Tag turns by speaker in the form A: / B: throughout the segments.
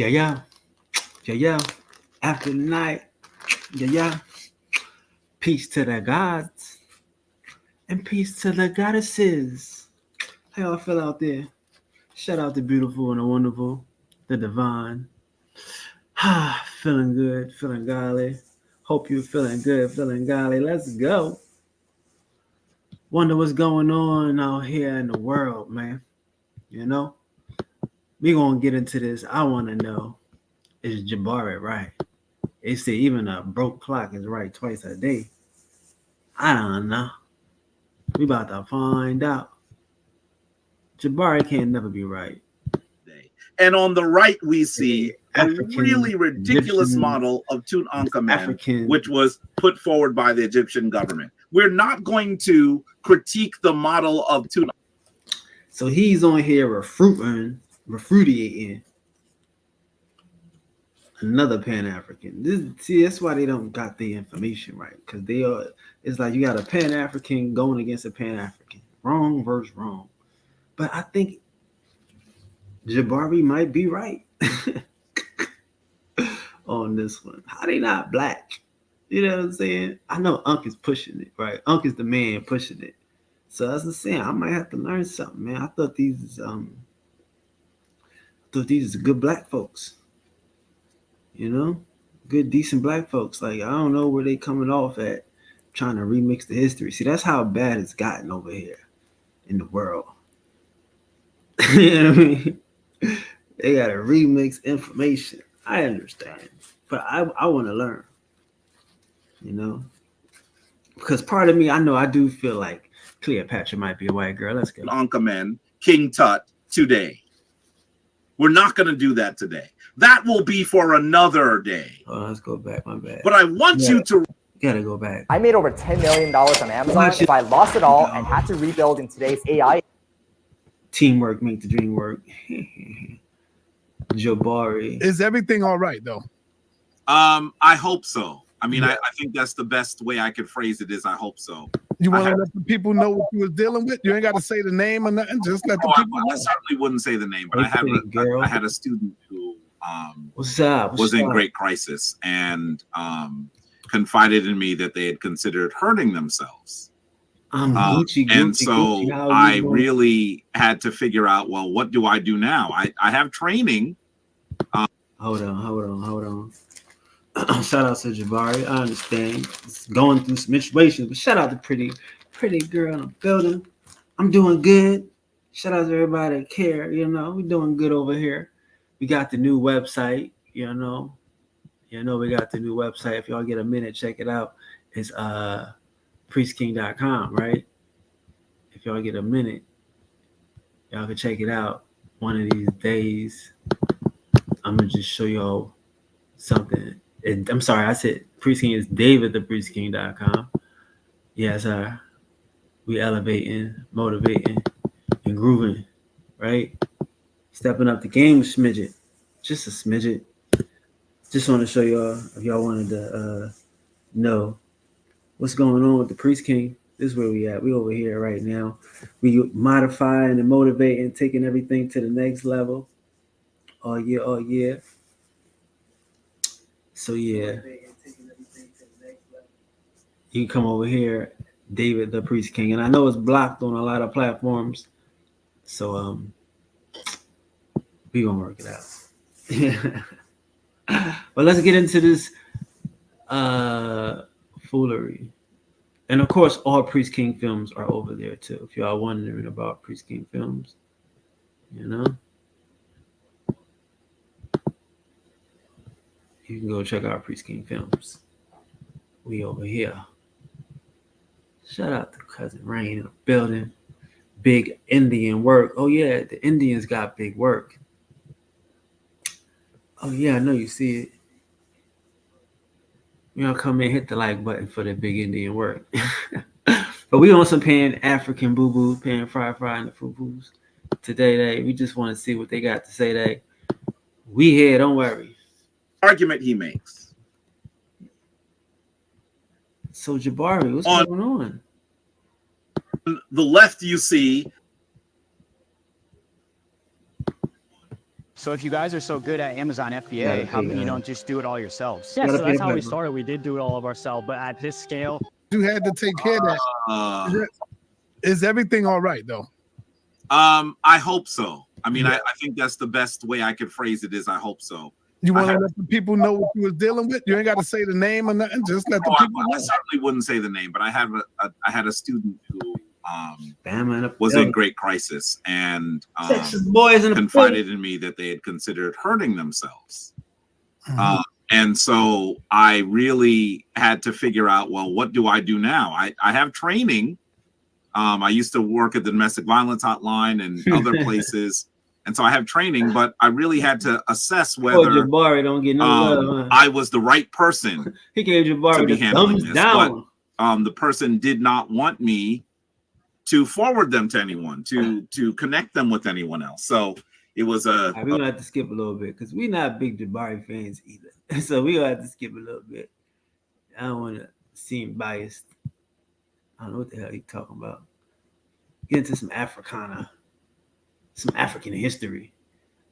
A: Yeah, yeah, yeah, yeah. After the night, yeah, yeah. Peace to the gods and peace to the goddesses. How y'all feel out there? Shout out the beautiful and the wonderful, the divine. Feeling good, feeling golly. Hope you're feeling good, feeling golly. Let's go. Wonder what's going on out here in the world, man. You know, we gonna get into this. I want to know, is Jabari right? They say even a broke clock is right twice a day. I don't know. We about to find out. Jabari can't never be right.
B: And on the right, we see a
A: African,
B: really ridiculous
A: Egyptian,
B: model of Tutankhamun,
A: African,
B: which was put forward by the Egyptian government. We're not going to critique the model of Tutankhamun.
A: So he's on here refuting another Pan-African. See, that's why they don't got the information right. Because they are, it's like you got a Pan-African going against a Pan-African. Wrong versus wrong. But I think Jabari might be right on this one. How they not black? You know what I'm saying? I know Unc is pushing it, right? Unc is the man pushing it. So as I'm saying, I might have to learn something, man. I thought these is good black folks. You know? Good, decent black folks. Like, I don't know where they coming off at trying to remix the history. See, that's how bad it's gotten over here in the world. You know what I mean? They gotta remix information. I understand. But I want to learn. You know? Because part of me, I know I do feel like Cleopatra might be a white girl. Let's go.
B: Tutankhamun, King Tut, today. We're not going to do that today. That will be for another day.
A: Oh, let's go back. My bad.
B: But I want you to...
A: Gotta go back.
C: I made over $10 million on Amazon. If I lost it all and had to rebuild in today's AI...
A: Teamwork make the dream work. Jabari.
D: Is everything all right, though?
B: I hope so. I mean, I think that's the best way I could phrase it is I hope so.
D: You want to let the people know what you was dealing with? You ain't got to say the name or nothing. Just let the people know.
B: I certainly wouldn't say the name, but I had a student who was in great crisis and confided in me that they had considered hurting themselves. And so I really had to figure out, well, what do I do now? I have training.
A: Hold on. Shout out to Jabari. I understand. It's going through some situations, but shout out to pretty girl in the building. I'm doing good. Shout out to everybody that care. You know, we're doing good over here. We got the new website. You know, we got the new website. If y'all get a minute, check it out. It's priestking.com, right? If y'all get a minute, y'all can check it out one of these days. I'm gonna just show y'all something. I'm sorry, I said Priestking is davidthepriestking.com. Yes, sir. We elevating, motivating, and grooving, right? Stepping up the game a smidget. Just a smidget. Just want to show y'all, if y'all wanted to know what's going on with the Priest King. This is where we at. We over here right now. We modifying and motivating, taking everything to the next level. Oh yeah. So yeah, you can come over here, David the Priest King, and I know it's blocked on a lot of platforms. So we gonna work it out. But let's get into this foolery. And of course, all Priest King films are over there too. If y'all wondering about Priest King films, you know, you can go check out Priest King films. We over here. Shout out to Cousin Rain in the building. Big Indian work. Oh yeah, the Indians got big work. Oh yeah, I know you see it. You know, come in, hit the like button for the big Indian work. But we on some Pan African boo-boo, Pan Fry and the foo-boos. Today, we just want to see what they got to say today. We here, don't worry.
B: Argument he makes.
A: So Jabari, what's going on?
B: On the left, you see
E: So if you guys are so good at Amazon FBA, how come you don't just do it all yourselves?
F: Yeah, so that's how we started. We did do it all of ourselves, but at this scale,
D: you had to take care of that. Is everything all right though?
B: I hope so. I mean, I think that's the best way I could phrase it is I hope so.
D: You want to let the people know what you was dealing with? You ain't got to say the name or nothing. Just let the people know.
B: I certainly wouldn't say the name, but I had a student who was in great crisis and confided in me that they had considered hurting themselves. And so I really had to figure out, well, what do I do now? I have training. I used to work at the domestic violence hotline and other places. And so I have training, but I really had to assess whether
A: Jabari don't get no love,
B: I was the right person
A: he gave Jabari
B: to be handling this.
A: Down.
B: But the person did not want me to forward them to anyone, to connect them with anyone else. So it was
A: we're gonna have to skip a little bit because we're not big Jabari fans either. So we're gonna have to skip a little bit. I don't want to seem biased. I don't know what the hell he's talking about. Get into some Africana. Some African history.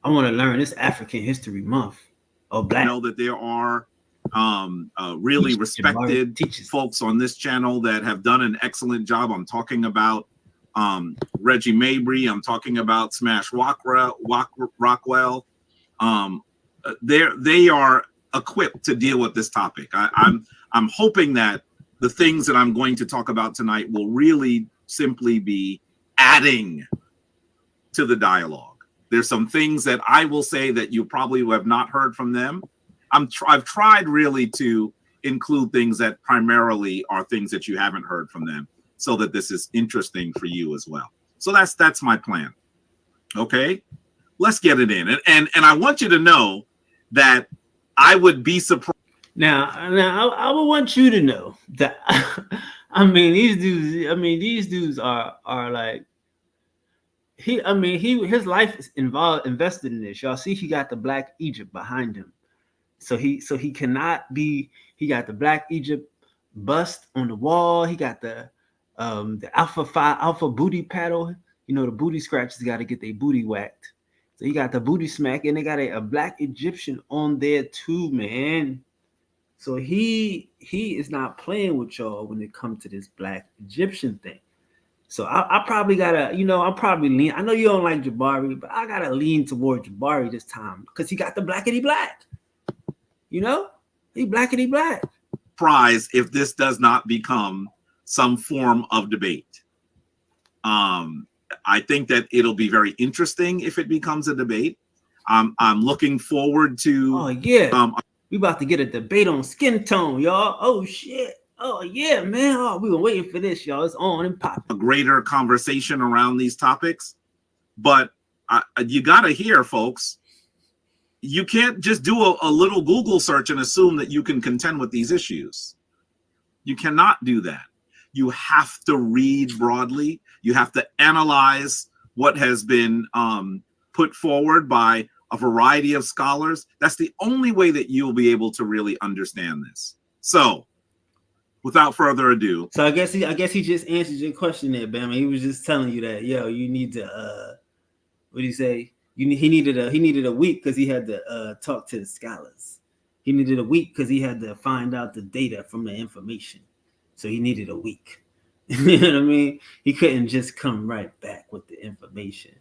A: I want to learn this African History Month. Oh, Black.
B: I know that there are really respected folks on this channel that have done an excellent job. I'm talking about Reggie Mabry. I'm talking about Smash Rockwell. They are equipped to deal with this topic. I'm hoping that the things that I'm going to talk about tonight will really simply be adding to the dialogue. There's some things that I will say that you probably have not heard from them. I've tried really to include things that primarily are things that you haven't heard from them, so that this is interesting for you as well. So that's my plan. Okay, let's get it in, and I want you to know that I would be surprised.
A: Now I would want you to know that these dudes are like. His life is invested in this. Y'all see, he got the Black Egypt behind him. So he cannot be, he got the Black Egypt bust on the wall. He got the alpha booty paddle. You know, the booty scratchers got to get their booty whacked. So he got the booty smack, and they got a Black Egyptian on there too, man. So he is not playing with y'all when it comes to this Black Egyptian thing. So I probably gotta, I'm probably lean. I know you don't like Jabari, but I gotta lean toward Jabari this time because he got the blackity black. He blackity black.
B: Surprised if this does not become some form of debate. I think that it'll be very interesting if it becomes a debate. I'm looking forward to.
A: Oh yeah, we about to get a debate on skin tone, y'all. Oh shit. Oh yeah, man! Oh, we were waiting for this, y'all. It's on and popping.
B: A greater conversation around these topics, but you got to hear, folks. You can't just do a little Google search and assume that you can contend with these issues. You cannot do that. You have to read broadly. You have to analyze what has been put forward by a variety of scholars. That's the only way that you'll be able to really understand this. So. Without further ado,
A: so I guess he just answered your question there, Bama. He was just telling you that, you need to what did he say? He needed a week because he had to talk to the scholars. He needed a week because he had to find out the data from the information. So he needed a week. You know what I mean? He couldn't just come right back with the information.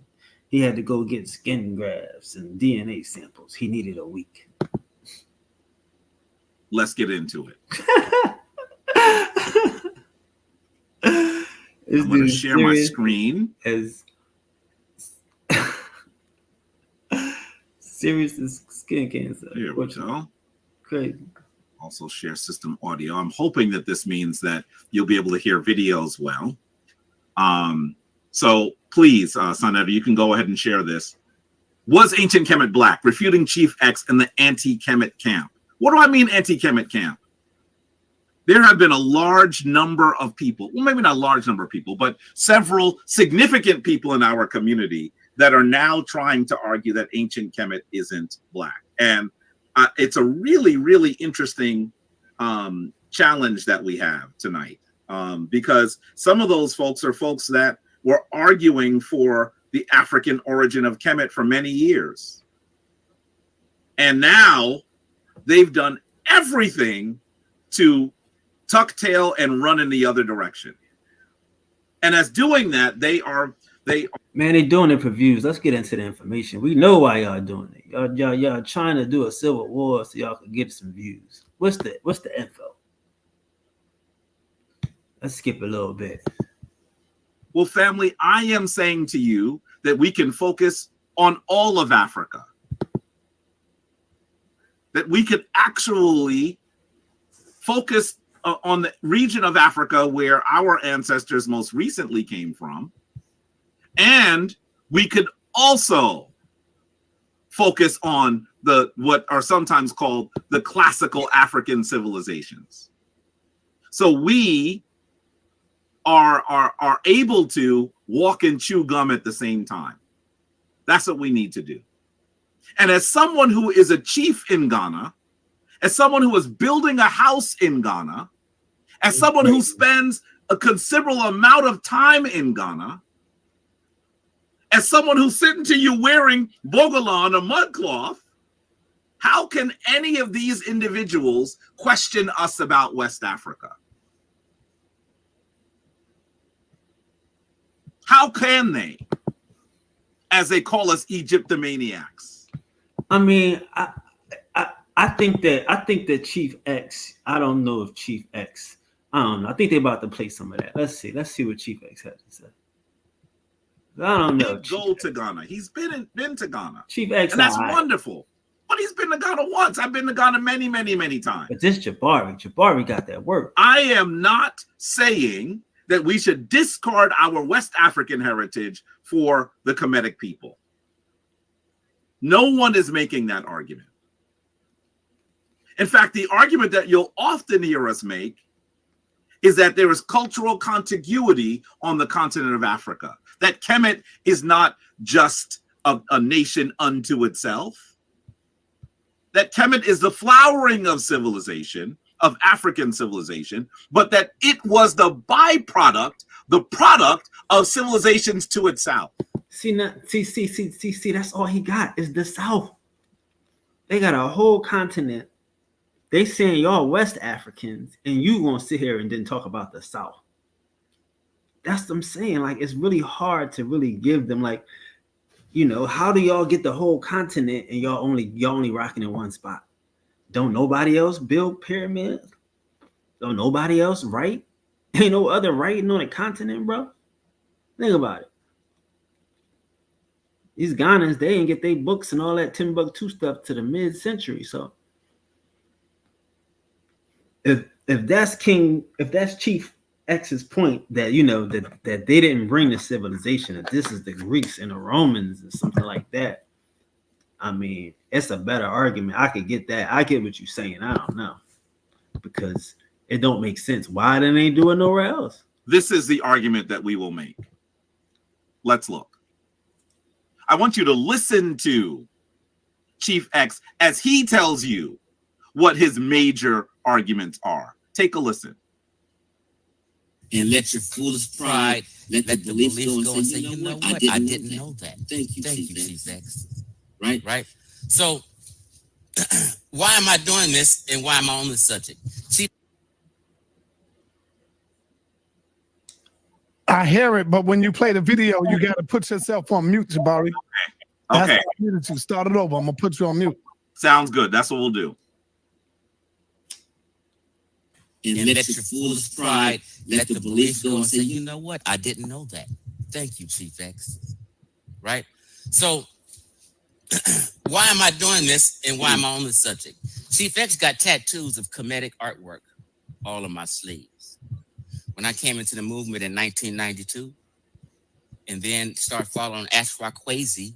A: He had to go get skin grafts and DNA samples. He needed a week.
B: Let's get into it. I'm going to share my screen.
A: As serious as skin cancer.
B: Here we go.
A: Crazy.
B: Also share system audio. I'm hoping that this means that you'll be able to hear videos well. So please, Sonetta, you can go ahead and share this. Was ancient Kemet black? Refuting Chief X and the anti-Kemet camp. What do I mean anti-Kemet camp? There have been a large number of people, well, maybe not a large number of people, but several significant people in our community that are now trying to argue that ancient Kemet isn't black. And it's a really, really interesting challenge that we have tonight, because some of those folks are folks that were arguing for the African origin of Kemet for many years. And now they've done everything to tuck tail and run in the other direction. And as doing that,
A: man, they doing it for views. Let's get into the information. We know why y'all doing it. Y'all trying to do a civil war so y'all can get some views. What's the info? Let's skip a little bit.
B: Well, family, I am saying to you that we can focus on all of Africa. That we could actually focus on the region of Africa where our ancestors most recently came from. And we could also focus on what are sometimes called the classical African civilizations. So we are able to walk and chew gum at the same time. That's what we need to do. And as someone who is a chief in Ghana, as someone who is building a house in Ghana, as someone who spends a considerable amount of time in Ghana, as someone who's sitting to you wearing bogolan or mudcloth, how can any of these individuals question us about West Africa? How can they, as they call us Egyptomaniacs?
A: I mean, I think that Chief X, I don't know if Chief X, I don't know. I think they're about to play some of that. Let's see what Chief X has to say. I don't know.
B: He'd go to Ghana. He's been to Ghana.
A: Chief X,
B: and that's wonderful. But he's been to Ghana once. I've been to Ghana many, many, many times.
A: But this Jabari got that work.
B: I am not saying that we should discard our West African heritage for the Kemetic people. No one is making that argument. In fact, the argument that you'll often hear us make is that there is cultural contiguity on the continent of Africa, that Kemet is not just a nation unto itself, that Kemet is the flowering of civilization, of African civilization, but that it was the byproduct, the product of civilizations to its south.
A: See, that's all he got is the South. They got a whole continent. They saying y'all West Africans, and you gonna sit here and then talk about the South. That's what I'm saying. Like, it's really hard to really give them, like, you know, how do y'all get the whole continent and y'all only rocking in one spot? Don't nobody else build pyramids? Don't nobody else write? Ain't no other writing on the continent, bro. Think about it. These Ghanans, they ain't get their books and all that Timbuktu stuff to the mid-century. So if that's Chief X's point, that, you know, that they didn't bring the civilization, that this is the Greeks and the Romans and something like that, I mean, it's a better argument. I could get that. I get what you're saying. I don't know, because it don't make sense. Why didn't they do it nowhere else?
B: This is the argument that we will make. Let's look. I want you to listen to Chief X as he tells you what his major arguments are. Take a listen.
G: And let your foolish pride, let the belief go and say, you know what? I didn't know that. Thank you, Chief X. Right? So, why am I doing this, and why am I on this subject?
D: I hear it, but when you play the video, you got to put yourself on mute, Jabari.
B: Okay.
D: That's I needed to start it over. I'm gonna put you on mute.
B: Sounds good. That's what we'll do.
G: And let your foolish pride, let the belief go and say, you know what? I didn't know that. Thank you, Chief X. Right? So, why am I doing this, and why am I on this subject? Chief X got tattoos of Kemetic artwork all on my sleeves. When I came into the movement in 1992, and then started following Ashra Kwesi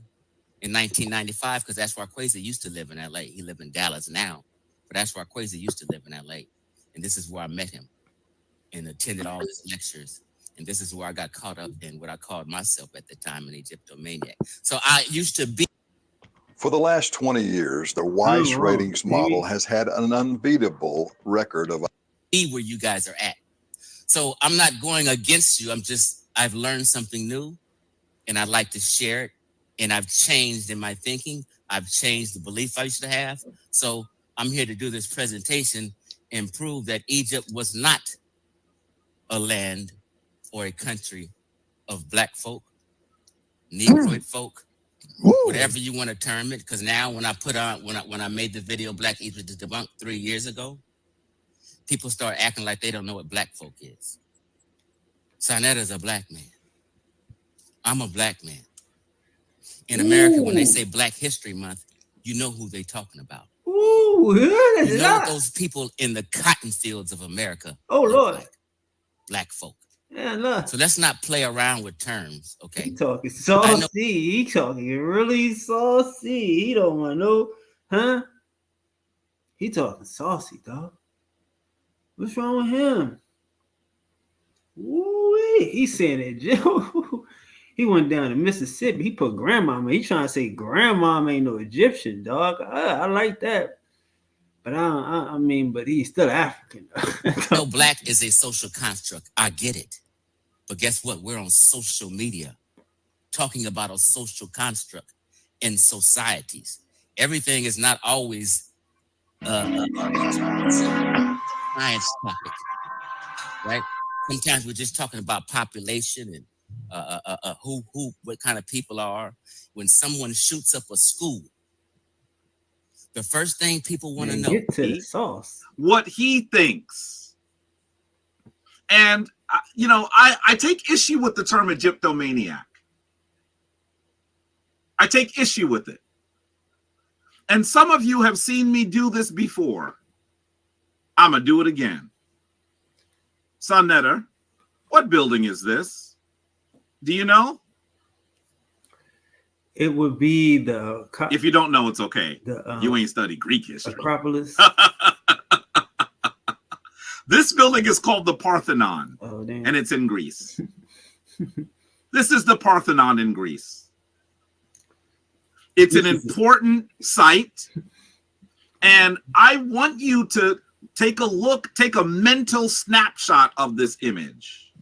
G: in 1995, because Ashra Kwesi used to live in LA. He lives in Dallas now, but Ashra Kwesi used to live in LA. And this is where I met him and attended all his lectures. And this is where I got caught up in what I called myself at the time, an Egyptomaniac. So I used to be.
H: For the last 20 years, the Weiss ratings model has had an unbeatable record of
G: where you guys are at. So I'm not going against you. I've learned something new, and I'd like to share it. And I've changed in my thinking. I've changed the belief I used to have. So I'm here to do this presentation and prove that Egypt was not a land or a country of black folk, Negroid folk, whatever you want to term it. Because now when I put on, when I made the video Black Egypt is Debunked 3 years ago, people start acting like they don't know what black folk is. Sarnetta's a black man. I'm a black man. In America, when they say Black History Month, you know who they talking about.
A: Ooh,
G: you know those people in the cotton fields of America.
A: Oh, Lord.
G: Like black folk.
A: Yeah, look.
G: So let's not play around with terms, okay?
A: He talking saucy. He talking really saucy. He don't want no, huh? He talking saucy, dog. What's wrong with him? Ooh, he's saying it, Joe. He went down to Mississippi. He put grandmama. He trying to say grandmama ain't no Egyptian, dog. I like that. But I mean, but he's still African.
G: No, black is a social construct. I get it. But guess what? We're on social media talking about a social construct in societies. Everything is not always a science topic, right? Sometimes we're just talking about population and what kind of people are. When someone shoots up a school, the first thing people want to know
A: is
B: what he thinks. And, I take issue with the term Egyptomaniac. I take issue with it. And some of you have seen me do this before. I'm going to do it again. Sarnetta, what building is this? Do you know?
A: It would be the...
B: If you don't know, it's okay. You ain't studied Greek history.
A: Acropolis.
B: This building is called the Parthenon, and it's in Greece. This is the Parthenon in Greece. It's an important site, and I want you to take a mental snapshot of this image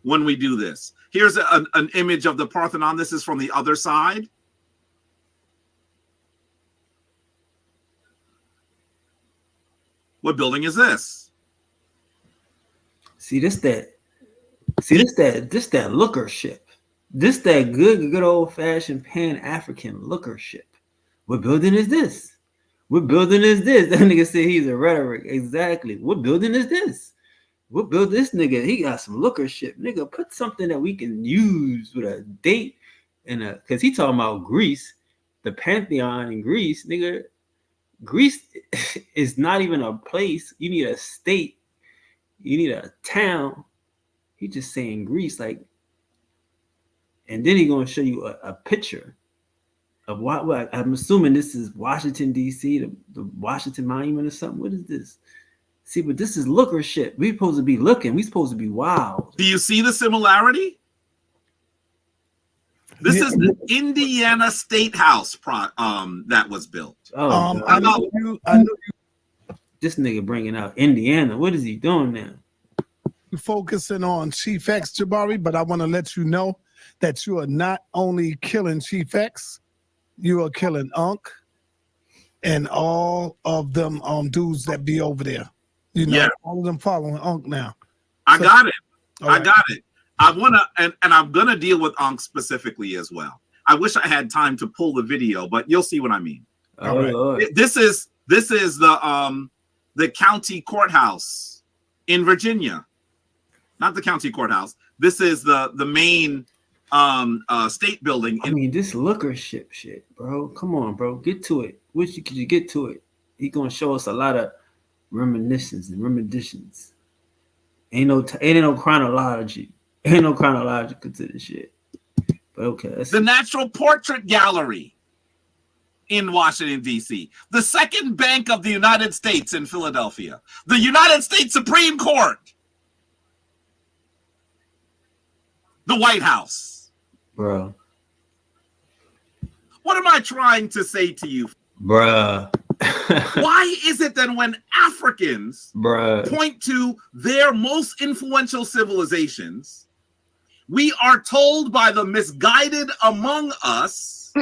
B: when we do this. Here's an image of the Parthenon. This is from the other side. What building is this?
A: This that lookership. This that good old fashioned Pan-African lookership. What building is this? What building is this? That nigga said he's a rhetoric. Exactly. What building is this? What build this nigga? He got some lookership. Nigga, put something that we can use with a date and because he talking about Greece, the Pantheon in Greece, nigga. Greece is not even a place. You need a state. You need a town. He just saying Greece, like, and then he gonna show you a picture of what I'm assuming this is Washington D.C., the Washington Monument or something. What is this? See, but this is lookership. We supposed to be looking. We supposed to be wild.
B: Do you see the similarity? This is the Indiana State House that was built.
A: Oh,
D: I know you.
A: This nigga bringing out Indiana. What is he doing now?
D: Focusing on Chief X, Jabari, but I want to let you know that you are not only killing Chief X, you are killing Unc and all of them dudes that be over there. You know, all of them following Unc now.
B: I got it. I want to, and I'm going to deal with Unc specifically as well. I wish I had time to pull the video, but you'll see what I mean.
A: All right. Lord.
B: This is the county courthouse in Virginia. Not the county courthouse. This is the main state building.
A: I mean, this lookership shit, bro. Come on, bro. Get to it. Could you get to it? He gonna show us a lot of reminiscences and renditions. Ain't no chronology. Ain't no chronological to this shit. But okay.
B: The Natural Portrait Gallery in Washington, D.C. The Second Bank of the United States in Philadelphia. The United States Supreme Court. The White House.
A: Bro.
B: What am I trying to say to you?
A: Bruh.
B: Why is it that when Africans point to their most influential civilizations, we are told by the misguided among us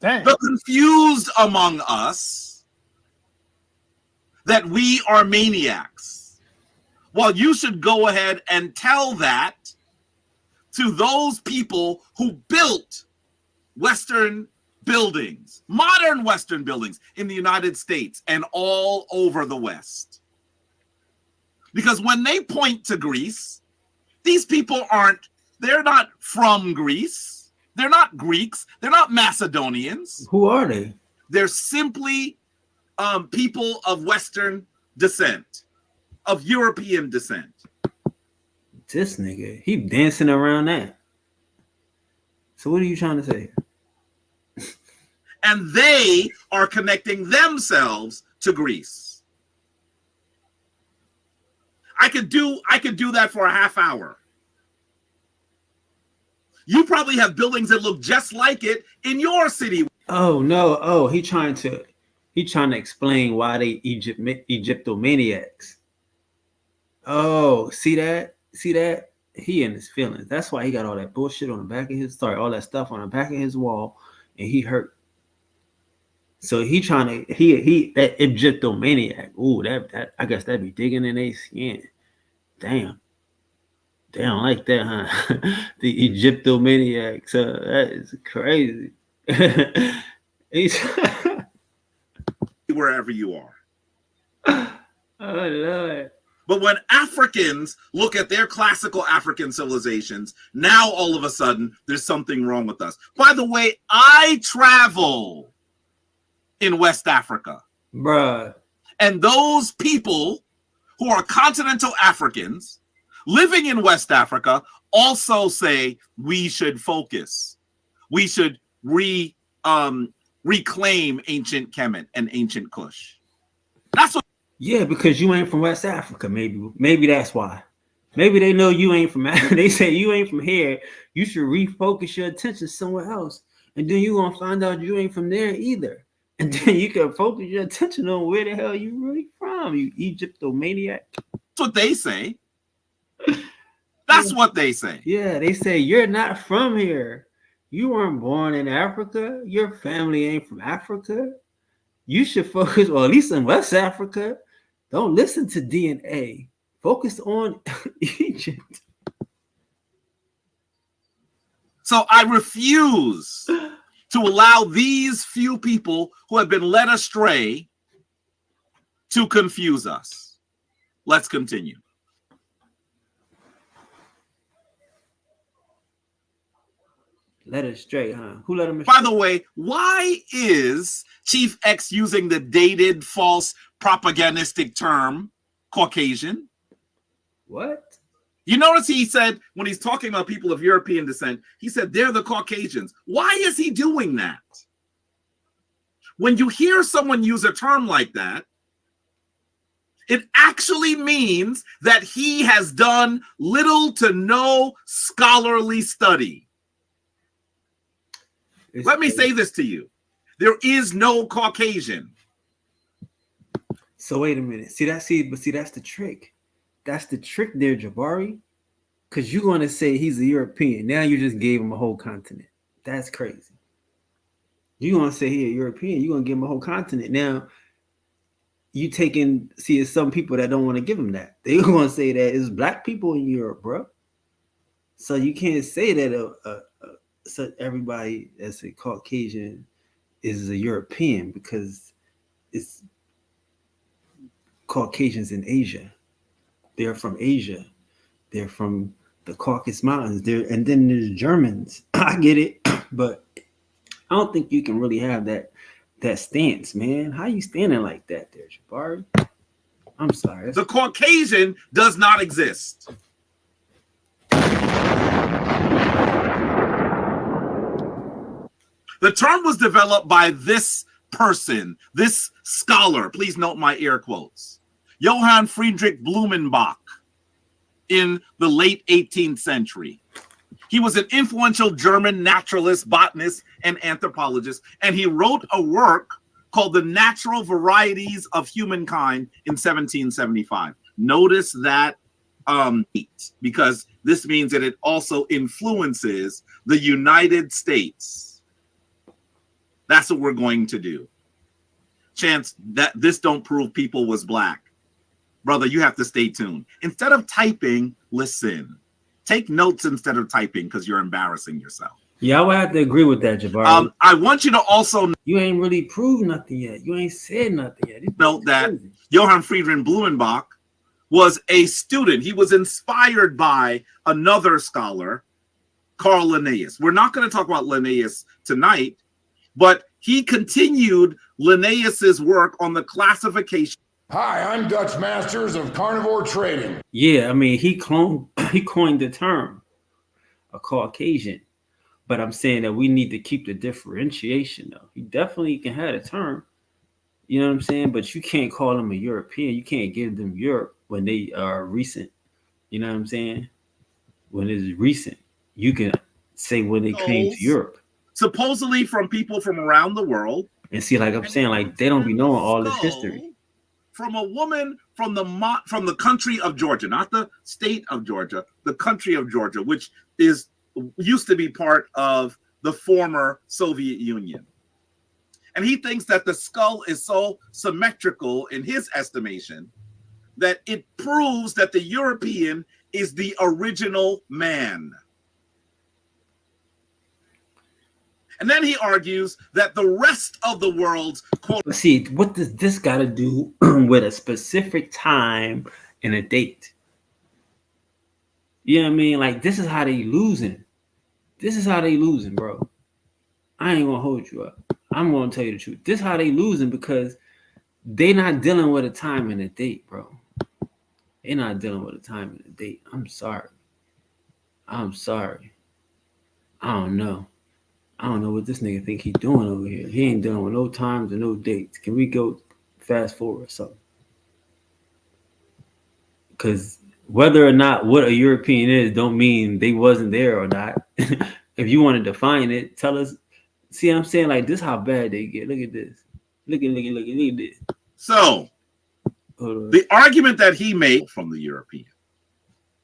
D: Dang.
B: the confused among us that we are maniacs. Well, you should go ahead and tell that to those people who built Western buildings, modern Western buildings in the United States and all over the West. Because when they point to Greece, these people they're not from Greece. They're not Greeks. They're not Macedonians.
A: Who are they?
B: They're simply people of Western descent, of European descent.
A: This nigga, he dancing around that. So what are you trying to say?
B: And they are connecting themselves to Greece. I could do that for a half hour. You probably have buildings that look just like it in your city.
A: Oh no! Oh, he trying to explain why they Egyptomaniacs. Oh, see that? He in his feelings. That's why he got all that bullshit on the back of all that stuff on the back of his wall, and he hurt. So he trying to he that Egyptomaniac. Ooh, that I guess that'd be digging in their skin. Damn. They don't like that, huh? The Egyptomaniacs. That is crazy.
B: Wherever you are.
A: Oh Lord.
B: But when Africans look at their classical African civilizations, now all of a sudden there's something wrong with us. By the way, I travel in West Africa.
A: Bruh.
B: And those people who are continental Africans living in West Africa also say we should focus. We should reclaim ancient Kemet and ancient Kush. That's what.
A: Yeah, because you ain't from West Africa. Maybe that's why. Maybe they know you ain't from. They say you ain't from here. You should refocus your attention somewhere else, and then you gonna find out you ain't from there either. And then you can focus your attention on where the hell you really from. You Egyptomaniac.
B: That's what they say. That's what they say.
A: Yeah, they say you're not from here. You weren't born in Africa. Your family ain't from Africa. You should focus, or at least in West Africa. Don't listen to DNA. Focus on Egypt.
B: So I refuse to allow these few people who have been led astray to confuse us. Let's continue.
A: Led astray, huh? Who let him astray?
B: By the way, why is Chief X using the dated, false, propagandistic term Caucasian?
A: What?
B: You notice he said, when he's talking about people of European descent, he said they're the Caucasians. Why is he doing that? When you hear someone use a term like that, it actually means that he has done little to no scholarly study. Let me say this to you. There is no Caucasian.
A: So wait a minute. That's the trick. That's the trick there, Jabari. Because you're going to say he's a European. Now you just gave him a whole continent. That's crazy. You're going to say he's a European. You're going to give him a whole continent. Now, you taking, it's some people that don't want to give him that. They're going to say that it's black people in Europe, bro. So you can't say that so everybody that's a Caucasian is a European, because it's Caucasians in Asia. They're from Asia. They're from the Caucasus Mountains. And then there's Germans. I get it, but I don't think you can really have that stance, man. How you standing like that there, Jabari? I'm sorry.
B: The Caucasian does not exist. The term was developed by this person, this scholar, please note my air quotes, Johann Friedrich Blumenbach, in the late 18th century. He was an influential German naturalist, botanist, and anthropologist, and he wrote a work called The Natural Varieties of Humankind in 1775. Notice that because this means that it also influences the United States. That's what we're going to do. Chance, that this don't prove people was black. Brother, you have to stay tuned. Instead of typing, listen. Take notes instead of typing because you're embarrassing yourself.
A: Yeah, I would have to agree with that, Jabari.
B: I want you to also...
A: You ain't really proved nothing yet. You ain't said nothing yet.
B: Note that Johann Friedrich Blumenbach was a student. He was inspired by another scholar, Carl Linnaeus. We're not going to talk about Linnaeus tonight, but he continued Linnaeus's work on the classification.
I: Hi, I'm Dutch Masters of Carnivore Trading.
A: Yeah, I mean, he coined the term, a Caucasian. But I'm saying that we need to keep the differentiation, though. He definitely can have a term, you know what I'm saying? But you can't call them a European. You can't give them Europe when they are recent. You know what I'm saying? When it's recent, you can say when they came to Europe.
B: Supposedly from people from around the world.
A: And see, like I'm saying, like they don't be knowing all this history.
B: From a woman from the country of Georgia, not the state of Georgia, the country of Georgia, which used to be part of the former Soviet Union. And he thinks that the skull is so symmetrical in his estimation that it proves that the European is the original man. And then he argues that the rest of the world's quote.
A: See, what does this got to do with a specific time and a date? You know what I mean? Like, this is how they losing. This is how they losing, bro. I ain't gonna hold you up. I'm gonna tell you the truth. This is how they losing because they not dealing with a time and a date, bro. They not dealing with a time and a date. I'm sorry. I don't know. I don't know what this nigga think he doing over here. He ain't dealing with no times and no dates. Can we go fast forward or something? Because whether or not what a European is don't mean they wasn't there or not. If you want to define it, tell us. See what I'm saying? Like, this how bad they get. Look at this. Look at this.
B: So, the argument that he made from the European,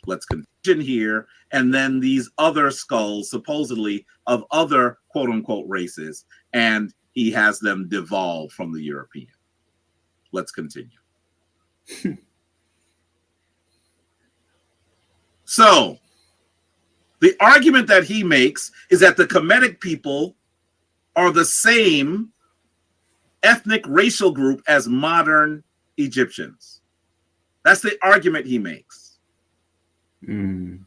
B: let's continue here, and then these other skulls, supposedly of other quote-unquote races, and he has them devolve from the European. Let's continue. So, the argument that he makes is that the Kemetic people are the same ethnic racial group as modern Egyptians. That's the argument he makes. On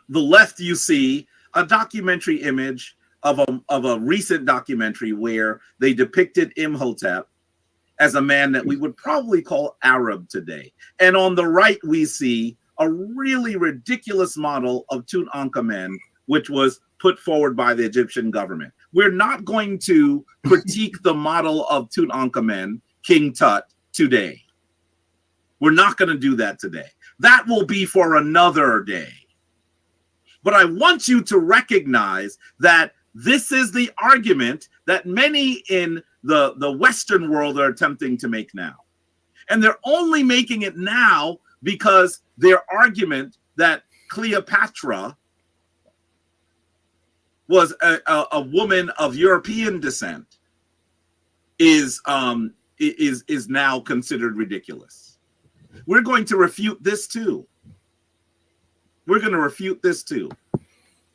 B: the left, you see a documentary image of a recent documentary where they depicted Imhotep as a man that we would probably call Arab today. And on the right, we see a really ridiculous model of Tutankhamen, which was put forward by the Egyptian government. We're not going to critique the model of Tutankhamen, King Tut, today. We're not going to do that today. That will be for another day. But I want you to recognize that this is the argument that many in the Western world are attempting to make now. And they're only making it now because their argument that Cleopatra was a woman of European descent is now considered ridiculous. We're going to refute this too.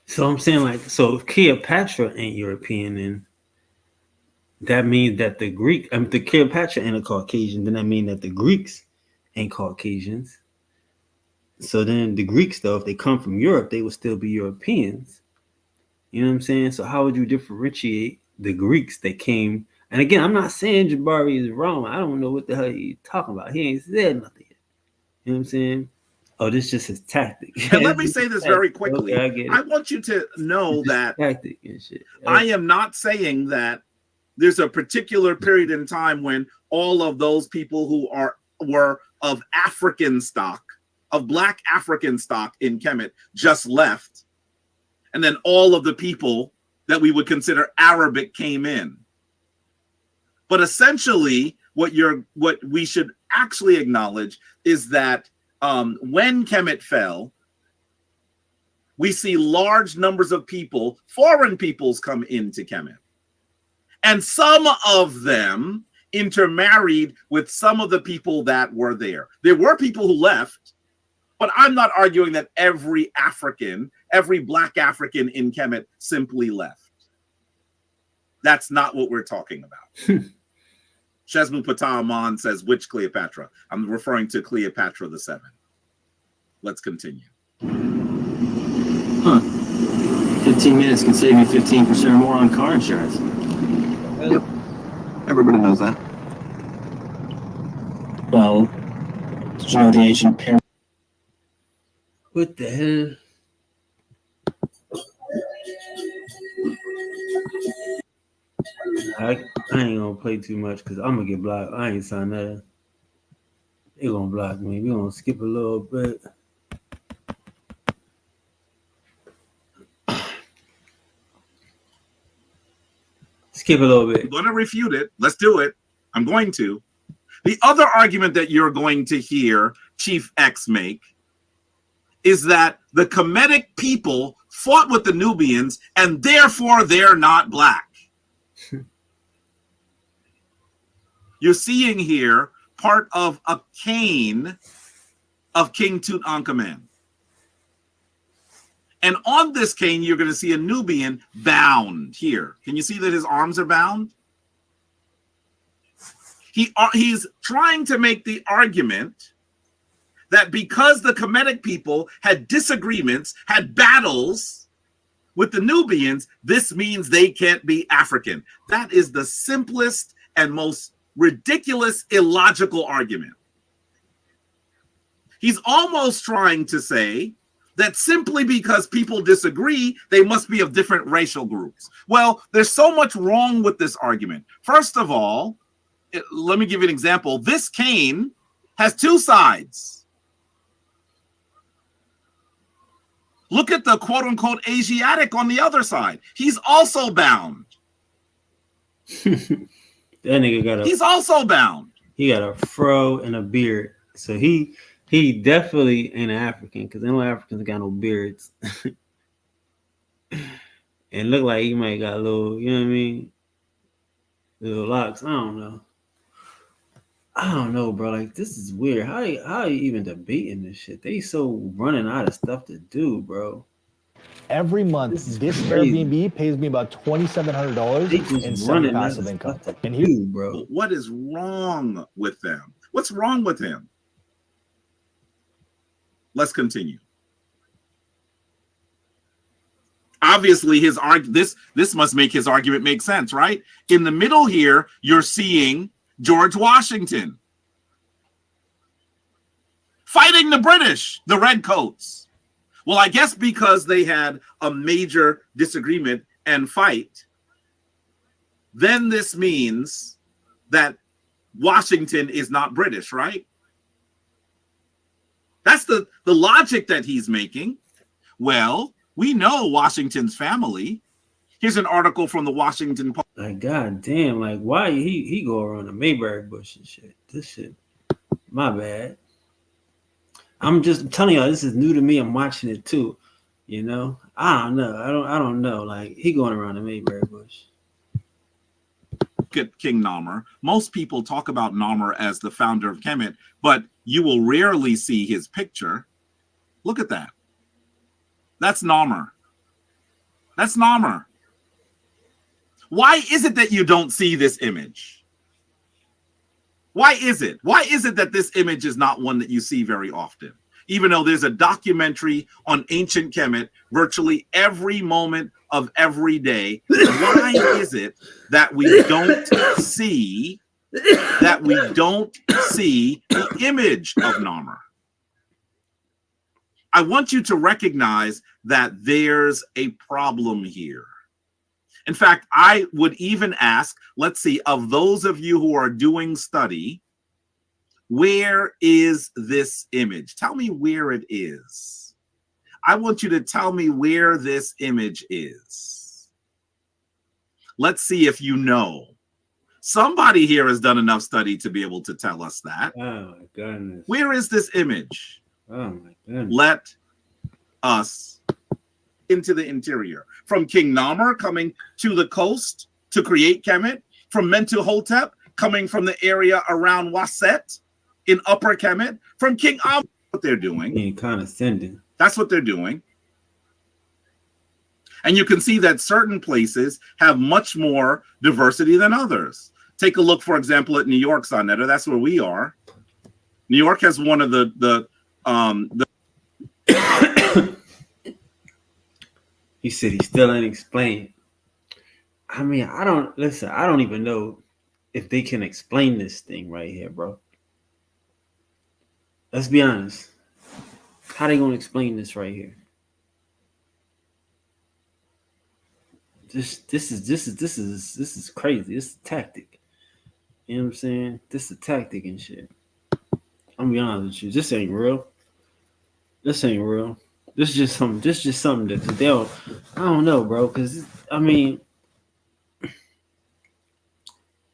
A: So I'm saying, like, so if Cleopatra ain't European, then that means that the Cleopatra ain't a Caucasian, then that means that the Greeks ain't Caucasians. So then the Greeks, though, if they come from Europe, they would still be Europeans. You know what I'm saying? So how would you differentiate the Greeks that came? And again, I'm not saying Jabari is wrong. I don't know what the hell he's talking about. He ain't said nothing yet. You know what I'm saying? Oh, this is just his tactic.
B: And let me say this very quickly.
A: Okay,
B: I want you to know that
A: tactic and shit.
B: I am not saying that there's a particular period in time when all of those people who were of African stock, of Black African stock in Kemet just left. And then all of the people that we would consider Arabic came in. But essentially, what we should actually acknowledge is that when Kemet fell, we see large numbers of people, foreign peoples, come into Kemet. And some of them intermarried with some of the people that were there. There were people who left, but I'm not arguing that every African, every Black African in Kemet simply left. That's not what we're talking about. Shesmu Pataman says, which Cleopatra? I'm referring to Cleopatra the Seven. Let's continue.
J: Huh. 15 minutes can save you 15% or more on car insurance.
K: Yep. Everybody knows that.
J: Well, did you know the ancient pyramid?
A: What the hell? I ain't gonna play too much because I'm gonna get blocked. I ain't signed that. They gonna block me. We gonna skip a little bit. Skip a little bit.
B: I'm going to refute it. Let's do it. I'm going to. The other argument that you're going to hear Chief X make is that the Kemetic people fought with the Nubians and therefore they're not Black. You're seeing here part of a cane of King Tutankhamun. And on this cane, you're going to see a Nubian bound here. Can you see that his arms are bound? He's trying to make the argument that because the Kemetic people had disagreements, had battles with the Nubians, this means they can't be African. That is the simplest and most ridiculous, illogical argument. He's almost trying to say that simply because people disagree, they must be of different racial groups. Well, there's so much wrong with this argument. First of all, let me give you an example. This cane has two sides. Look at the quote-unquote Asiatic on the other side. He's also bound.
A: That nigga got
B: he's also bound.
A: He got a fro and a beard. So he definitely ain't an African because no Africans got no beards. And look like he might got a little, you know what I mean? Little locks. I don't know, bro. Like, this is weird. How are you even debating this shit? They so running out of stuff to do, bro.
L: Every month, this Airbnb pays me about $2,700 in semi-passive income.
B: And you, bro, what is wrong with them? What's wrong with him? Let's continue. Obviously, this must make his argument make sense, right? In the middle here, you're seeing George Washington fighting the British, the Redcoats. Well, I guess because they had a major disagreement and fight, then this means that Washington is not British, right? That's the logic that he's making. Well, we know Washington's family. Here's an article from the Washington Post.
A: Like, God damn, like, why he go around the Mayberry bush and shit? This shit, my bad. I'm just telling y'all, this is new to me. I'm watching it too. You know, I don't know. I don't know. Like, he going around the Mayberry bush.
B: Look at King Narmer. Most people talk about Narmer as the founder of Kemet, but you will rarely see his picture. Look at that. That's Narmer. That's Narmer. Why is it that you don't see this image? Why is it? Why is it that this image is not one that you see very often? Even though there's a documentary on ancient Kemet virtually every moment of every day, why is it that we don't see the image of Narmer? I want you to recognize that there's a problem here. In fact, I would even ask, let's see, of those of you who are doing study, where is this image? Tell me where it is. I want you to tell me where this image is. Let's see if you know. Somebody here has done enough study to be able to tell us that.
A: Oh my goodness.
B: Where is this image?
A: Oh my goodness.
B: Let us into the interior. From King Namr coming to the coast to create Kemet, from Mentuhotep coming from the area around Waset in Upper Kemet, from King Am, what they're doing.
A: Being condescending.
B: That's what they're doing. And you can see that certain places have much more diversity than others. Take a look, for example, at New York, Sonetta. That's where we are. New York has one of the
A: He said he still ain't explained. I mean, I don't even know if they can explain this thing right here, bro. Let's be honest. How they gonna explain this right here? This is crazy. This is a tactic. You know what I'm saying? This is a tactic and shit. I'm gonna be honest with you. This ain't real. This ain't real. This is just something. This is just something that they don't. I don't know, bro. Because I mean,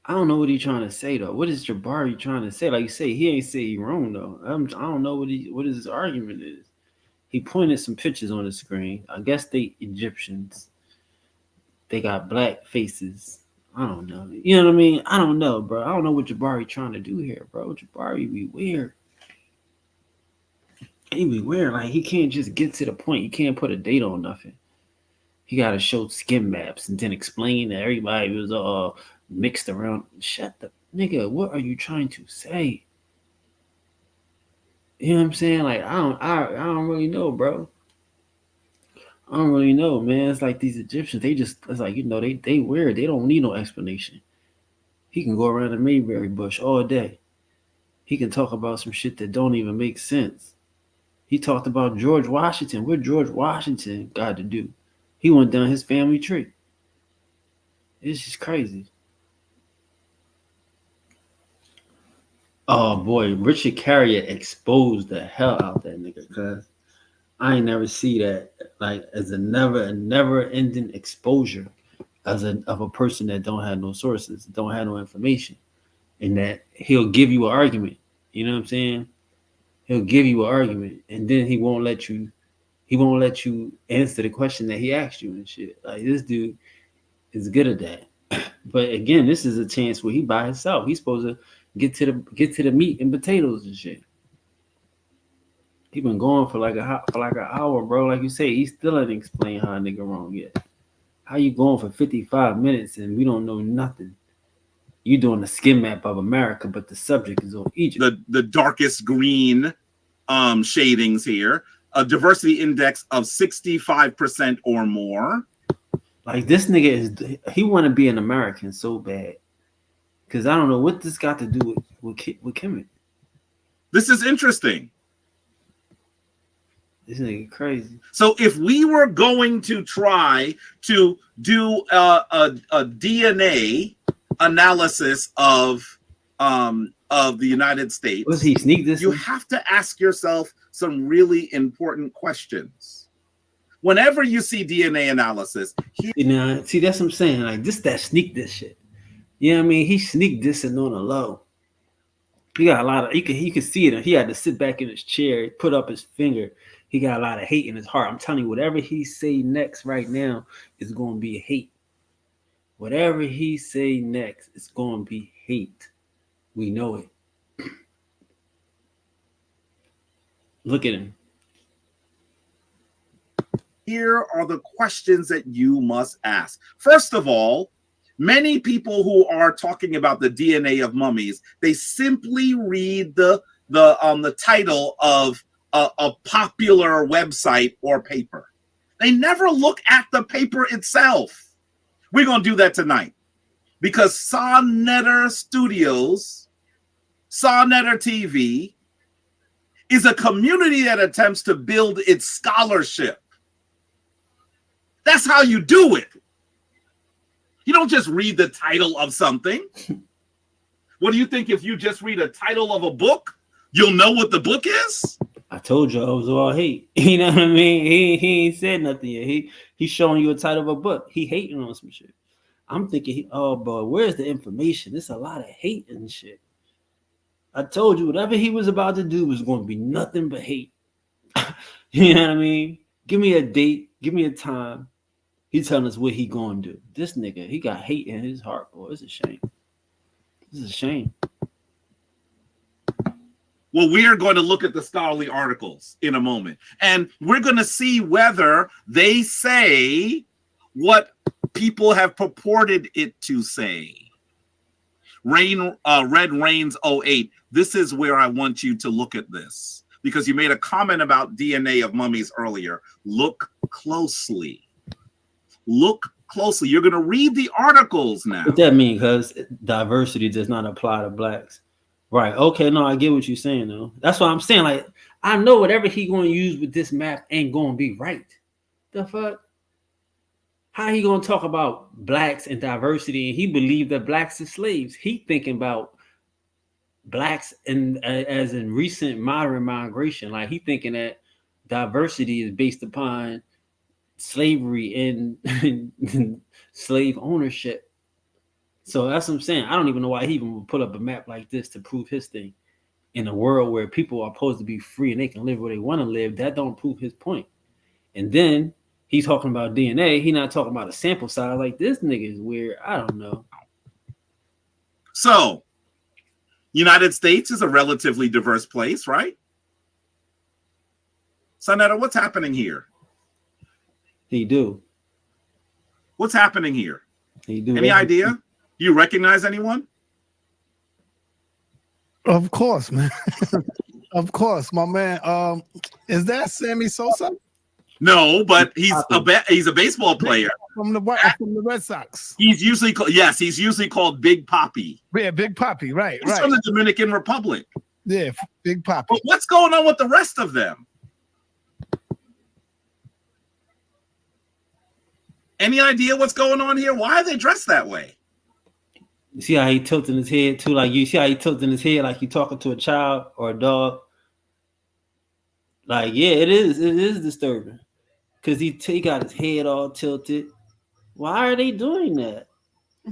A: I don't know what he's trying to say though. What is Jabari trying to say? Like you say, he ain't say he wrong though. I don't know what his argument is. He pointed some pictures on the screen. I guess they Egyptians. They got black faces. I don't know. You know what I mean? I don't know, bro. I don't know what Jabari trying to do here, bro. Jabari be weird. He be weird. Like he can't just get to the point. He can't put a date on nothing. He got to show skin maps and then explain that everybody was all mixed around. Shut the nigga. What are you trying to say? You know what I'm saying? Like I don't really know, bro. I don't really know, man. It's like these Egyptians, it's like, you know, they weird. They don't need no explanation. He can go around the Mayberry bush all day. He can talk about some shit that don't even make sense. He talked about George Washington. What George Washington got to do? He went down his family tree. It's just crazy. Oh boy, Richard Carrier exposed the hell out that nigga, cuz I ain't never see that like as a never ending exposure of a person that don't have no sources, don't have no information, and that he'll give you an argument. You know what I'm saying? He'll give you an argument, and then he won't let you answer the question that he asked you and shit. Like this dude is good at that. But again, this is a chance where he by himself. He's supposed to get to the meat and potatoes and shit. He been going for like an hour, bro. Like you say, he still didn't explain how a nigga wrong yet. How you going for 55 minutes and we don't know nothing? You doing a skin map of America, but the subject is on Egypt.
B: The darkest green shadings here. A diversity index of 65% or more.
A: Like this nigga he want to be an American so bad. Because I don't know what this got to do with Kemet.
B: This is interesting.
A: This nigga crazy.
B: So if we were going to try to do a DNA analysis of the United States,
A: was he sneak this?
B: You have to ask yourself some really important questions. Whenever you see DNA analysis,
A: see that's what I'm saying. Like that sneak this shit. You know what I mean? He sneaked this and on the low. He got a lot of you can see it. He had to sit back in his chair, put up his finger. He got a lot of hate in his heart. I'm telling you, whatever he say next right now is going to be hate. Whatever he say next, it's going to be hate. We know it. Look at him.
B: Here are the questions that you must ask. First of all, many people who are talking about the DNA of mummies, they simply read the title of a popular website or paper. They never look at the paper itself. We're going to do that tonight because Sonetta Studios, Sonetta TV, is a community that attempts to build its scholarship. That's how you do it. You don't just read the title of something. What do you think if you just read a title of a book, you'll know what the book is?
A: I told you I was all hate. You know what I mean? He ain't said nothing yet. He's showing you a title of a book. He hating on some shit. I'm thinking, oh boy, where's the information? There's a lot of hate and shit. I told you whatever he was about to do was going to be nothing but hate. You know what I mean? Give me a date. Give me a time. He telling us what he gonna do. This nigga, he got hate in his heart, boy. It's a shame. This is a shame.
B: Well, we are going to look at the scholarly articles in a moment, and we're going to see whether they say what people have purported it to say. Red Rains 08. This is where I want you to look at this, because you made a comment about DNA of mummies earlier. Look closely. Look closely. You're going to read the articles now.
A: What that mean? Because diversity does not apply to blacks. Right. Okay. No, I get what you're saying, though. That's what I'm saying. Like, I know whatever he going to use with this map ain't going to be right. The fuck? How he going to talk about blacks and diversity, and he believed that blacks are slaves? He thinking about blacks and as in recent modern migration. Like, he thinking that diversity is based upon slavery and slave ownership. So that's what I'm saying. I don't even know why he even would put up a map like this to prove his thing. In a world where people are supposed to be free and they can live where they want to live, that don't prove his point. And then he's talking about DNA. He's not talking about a sample size. Like, this nigga is weird. I don't know.
B: So, United States is a relatively diverse place, right? Sonetta, what's happening here?
A: He do.
B: What's happening here?
A: He do.
B: Any idea? You recognize anyone?
D: Of course, man. Of course, my man. Is that Sammy Sosa?
B: No, but he's a baseball player
D: from the Red Sox.
B: He's usually called Big Papi.
D: Yeah, Big Papi, right?
B: He's from the Dominican Republic.
D: Yeah, Big Papi.
B: But what's going on with the rest of them? Any idea what's going on here? Why are they dressed that way?
A: You see how he tilting his head too? Like, you see how he tilting his head like he talking to a child or a dog? Like, yeah, it is disturbing. Because he got his head all tilted. Why are they doing that?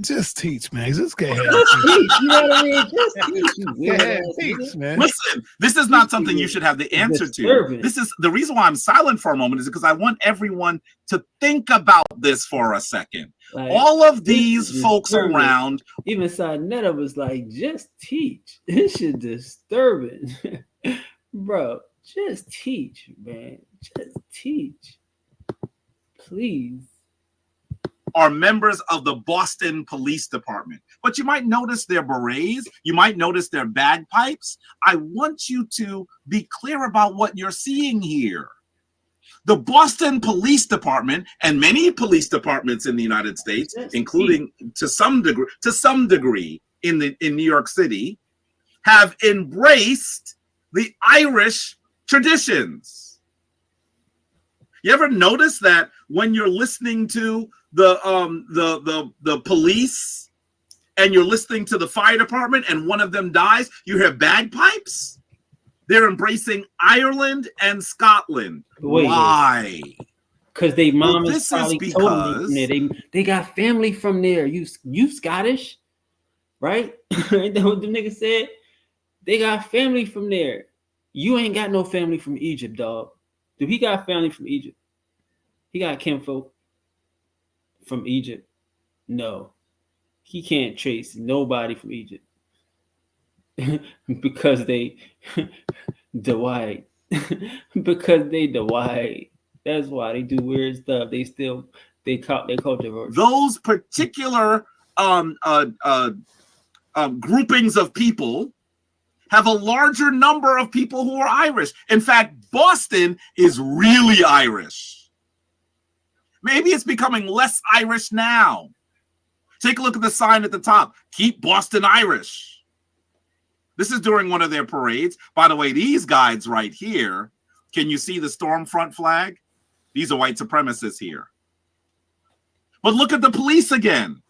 D: Just teach, man. Just get ahead.
A: Just teach. You know what I mean? Just teach.
D: Teach, man.
B: Listen, this is not something you should have the answer to. This is the reason why I'm silent for a moment, is because I want everyone to think about this for a second. Like, all of these folks around.
A: Even Sonetta was like, just teach. This shit disturbing. Bro, just teach, man. Just teach. Please.
B: Are members of the Boston Police Department. But you might notice their berets. You might notice their bagpipes. I want you to be clear about what you're seeing here. The Boston Police Department, and many police departments in the United States, including to some degree in New York City, have embraced the Irish traditions. You ever notice that when you're listening to the police and you're listening to the fire department and one of them dies, you hear bagpipes? They're embracing Ireland and Scotland. Why?
A: Because they mom is probably told them they got family from there. You Scottish, right? Ain't that what the nigga said? They got family from there. You ain't got no family from Egypt, dog. Dude, he got family from Egypt. He got kinfolk from Egypt. No, he can't trace nobody from Egypt because they the white. Because they the white. That's why they do weird stuff. They caught their culture.
B: Those particular groupings of people have a larger number of people who are Irish. In fact, Boston is really Irish. Maybe it's becoming less Irish now. Take a look at the sign at the top. Keep Boston Irish. This is during one of their parades. By the way, these guys right here, can you see the Stormfront flag? These are white supremacists here. But look at the police again.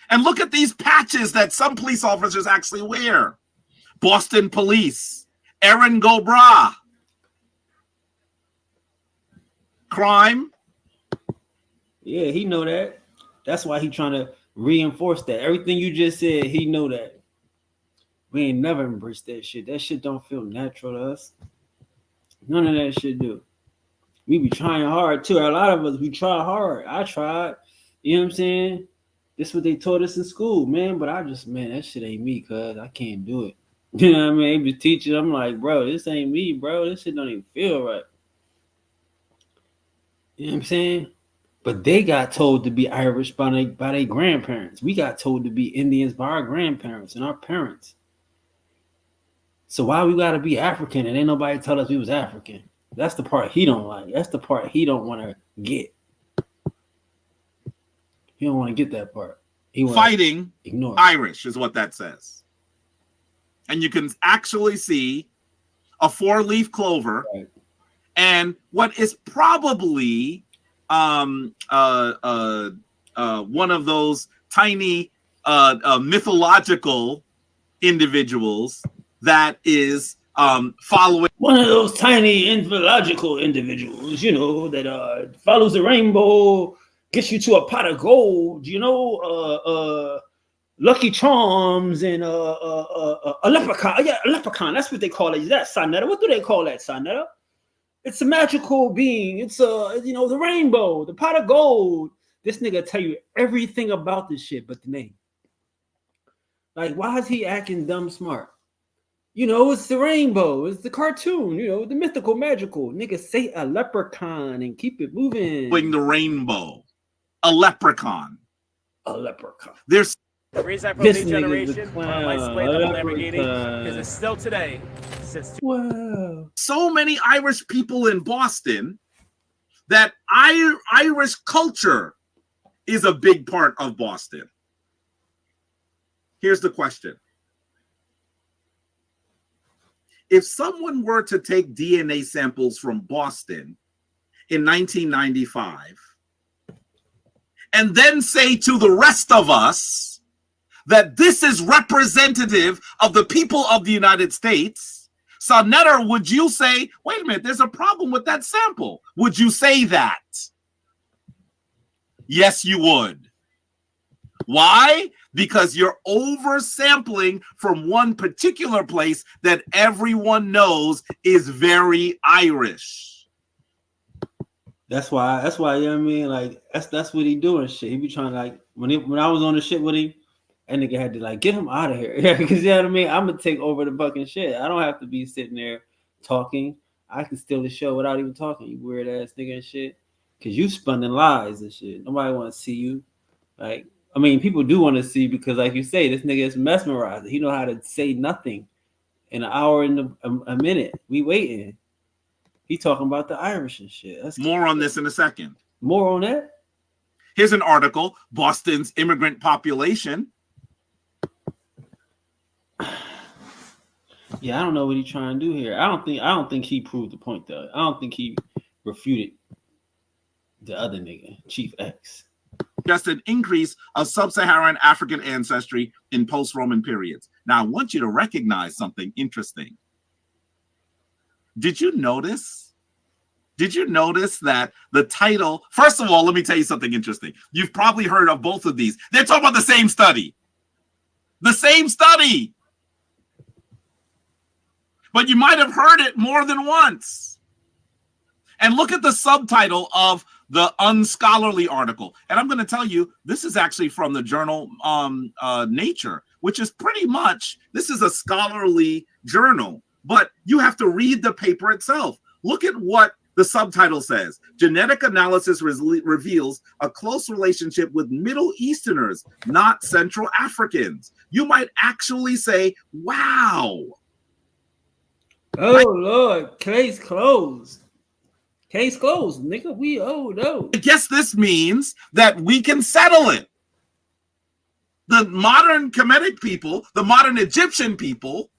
B: And look at these patches that some police officers actually wear. Boston Police, Erin go Bragh. Crime.
A: Yeah, he know that. That's why he trying to reinforce that. Everything you just said, he know that. We ain't never embraced that shit. That shit don't feel natural to us. None of that shit do. We be trying hard too. A lot of us, we try hard. I tried. You know what I'm saying? This is what they taught us in school, man. But I just, man, that shit ain't me, cuz I can't do it. You know what I mean? They be teaching. I'm like, bro, this ain't me, bro. This shit don't even feel right. You know what I'm saying? But they got told to be Irish by their grandparents. We got told to be Indians by our grandparents and our parents. So why we gotta be African and ain't nobody tell us we was African? That's the part he don't like. That's the part he don't want to get. He don't want to get that part. He
B: fighting Irish is what that says. And you can actually see a 4-leaf clover, right, and what is probably one of those tiny mythological individuals that is following
A: one of those tiny mythological individuals, you know, that follows the rainbow, gets you to a pot of gold, you know, Lucky Charms and a leprechaun. Yeah, a leprechaun. That's what they call it. Is that Sonetta? What do they call that, Sonetta? It's a magical being. It's you know, the rainbow, the pot of gold. This nigga tell you everything about this shit, but the name. Like, why is he acting dumb smart? You know, it's the rainbow. It's the cartoon. You know, the mythical, magical. Nigga, say a leprechaun and keep it moving.
B: The rainbow, a leprechaun.
A: A leprechaun.
B: There's.
E: The reason I put lead generation on my split level Lamborghini because it's still today.
A: Wow.
B: So many Irish people in Boston that Irish culture is a big part of Boston. Here's the question. If someone were to take DNA samples from Boston in 1995 and then say to the rest of us that this is representative of the people of the United States, Sonetta, would you say, wait a minute, there's a problem with that sample? Would you say that? Yes, you would. Why? Because you're oversampling from one particular place that everyone knows is very Irish.
A: That's why, you know what I mean? Like, that's what he doing shit. He be trying to, like, when I was on the shit with him, that nigga had to, like, get him out of here. Yeah, because, you know what I mean? I'm going to take over the fucking shit. I don't have to be sitting there talking. I can steal the show without even talking, you weird ass nigga and shit. Because you spunning lies and shit. Nobody want to see you. Like, I mean, people do want to see because, like you say, this nigga is mesmerizing. He know how to say nothing in an hour and a minute. We waiting. He talking about the Irish and shit. That's
B: more on this in a second.
A: More on that?
B: Here's an article, Boston's immigrant population.
A: Yeah, I don't know what he's trying to do here. I don't think he proved the point though. I don't think he refuted the other nigga, Chief X.
B: Just an increase of sub-Saharan African ancestry in post-Roman periods. Now, I want you to recognize something interesting. Did you notice that the title, first of all, let me tell you something interesting. You've probably heard of both of these. They're talking about the same study. The same study. But you might have heard it more than once. And look at the subtitle of the unscholarly article. And I'm going to tell you, this is actually from the journal Nature, which is pretty much, this is a scholarly journal, but you have to read the paper itself. Look at what the subtitle says. Genetic analysis reveals a close relationship with Middle Easterners, not Central Africans. You might actually say, wow.
A: Oh, Lord, case closed. Case closed, nigga. We no.
B: I guess this means that we can settle it. The modern Kemetic people, the modern Egyptian people,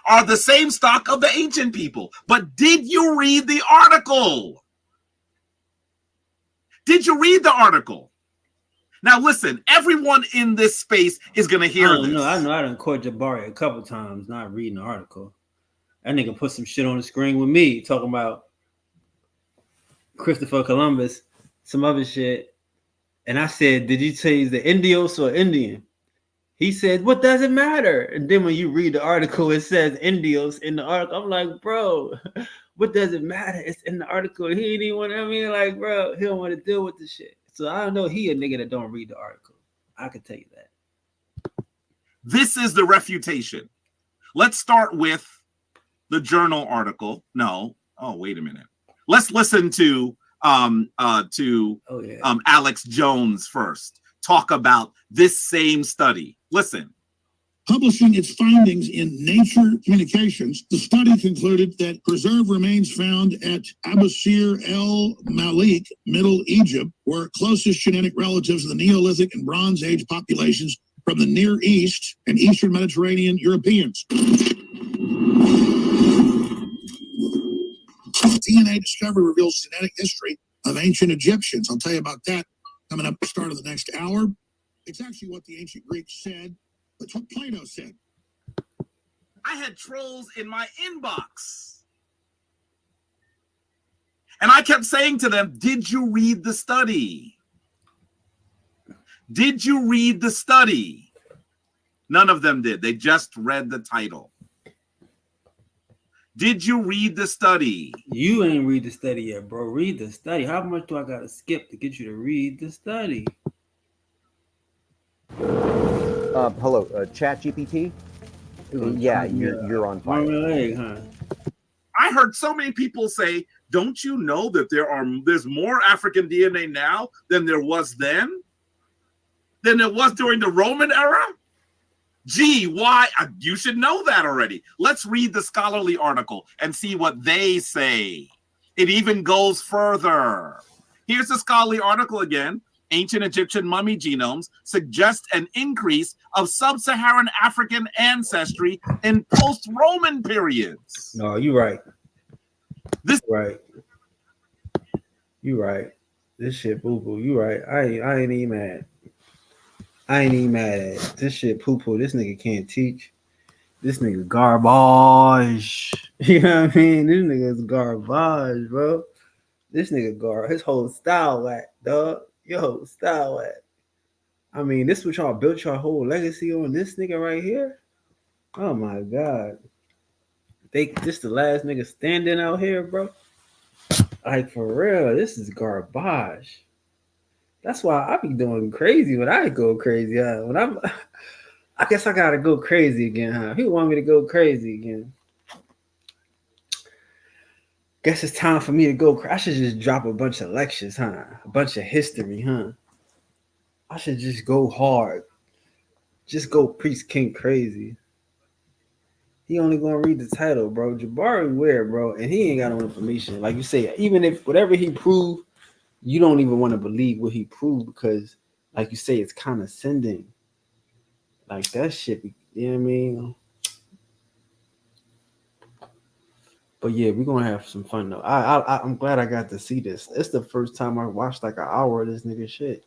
B: are the same stock of the ancient people. But did you read the article? Did you read the article? Now, listen, everyone in this space is going to hear this.
A: No, I know I done caught Jabari a couple times not reading the article. That nigga put some shit on the screen with me talking about Christopher Columbus, some other shit. And I said, did you say he's the Indios or Indian? He said, "What does it matter?" And then when you read the article, it says Indios in the article. I'm like, bro, what does it matter? It's in the article. He ain't even want. I mean, like, bro, he don't want to deal with the shit. So I don't know. He a nigga that don't read the article. I can tell you that.
B: This is the refutation. Let's start with the journal article. No. Oh, wait a minute. Let's listen to Alex Jones first talk about this same study. Listen.
M: Publishing its findings in Nature Communications, the study concluded that preserved remains found at Abusir El Malik, Middle Egypt, were closest genetic relatives of the Neolithic and Bronze Age populations from the Near East and Eastern Mediterranean Europeans. DNA discovery reveals genetic history of ancient Egyptians. I'll tell you about that coming up at the start of the next hour. It's actually what the ancient Greeks said. That's what Plato said.
B: I had trolls in my inbox. And I kept saying to them, did you read the study? Did you read the study? None of them did. They just read the title. Did you read the study?
A: You ain't read the study yet, bro. Read the study. How much do I got to skip to get you to read the study?
N: Hello, ChatGPT. Yeah, you're on fire.
B: Leg, huh? I heard so many people say, "Don't you know that there's more African DNA now than there was then? Than there was during the Roman era?" Gee, why? You should know that already. Let's read the scholarly article and see what they say. It even goes further. Here's the scholarly article again. Ancient Egyptian mummy genomes suggest an increase of sub-Saharan African ancestry in post-Roman periods.
A: No, you're right. You right. This shit boo-boo. You right. I ain't even mad. I ain't even mad at it. This shit poo-poo. This nigga can't teach. This nigga garbage. You know what I mean? This nigga's garbage, bro. This nigga garbage. His whole style whack, dog. Your whole style whack. I mean, this what y'all built your whole legacy on, this nigga right here? Oh my God. This the last nigga standing out here, bro. Like, for real, this is garbage. That's why I be doing crazy when I go crazy, huh? I guess I gotta go crazy again, huh? Who want me to go crazy again? Guess it's time for me to go. I should just drop a bunch of lectures, huh? A bunch of history, huh? I should just go hard. Just go preach King crazy. He only gonna read the title, bro. Jabari weird, bro, and he ain't got no information. Like you say, even if whatever he proved, you don't even want to believe what he proved because, like you say, it's condescending. Like that shit, you know what I mean? But yeah, we're gonna have some fun though. I'm glad I got to see this. It's the first time I watched like an hour of this nigga shit.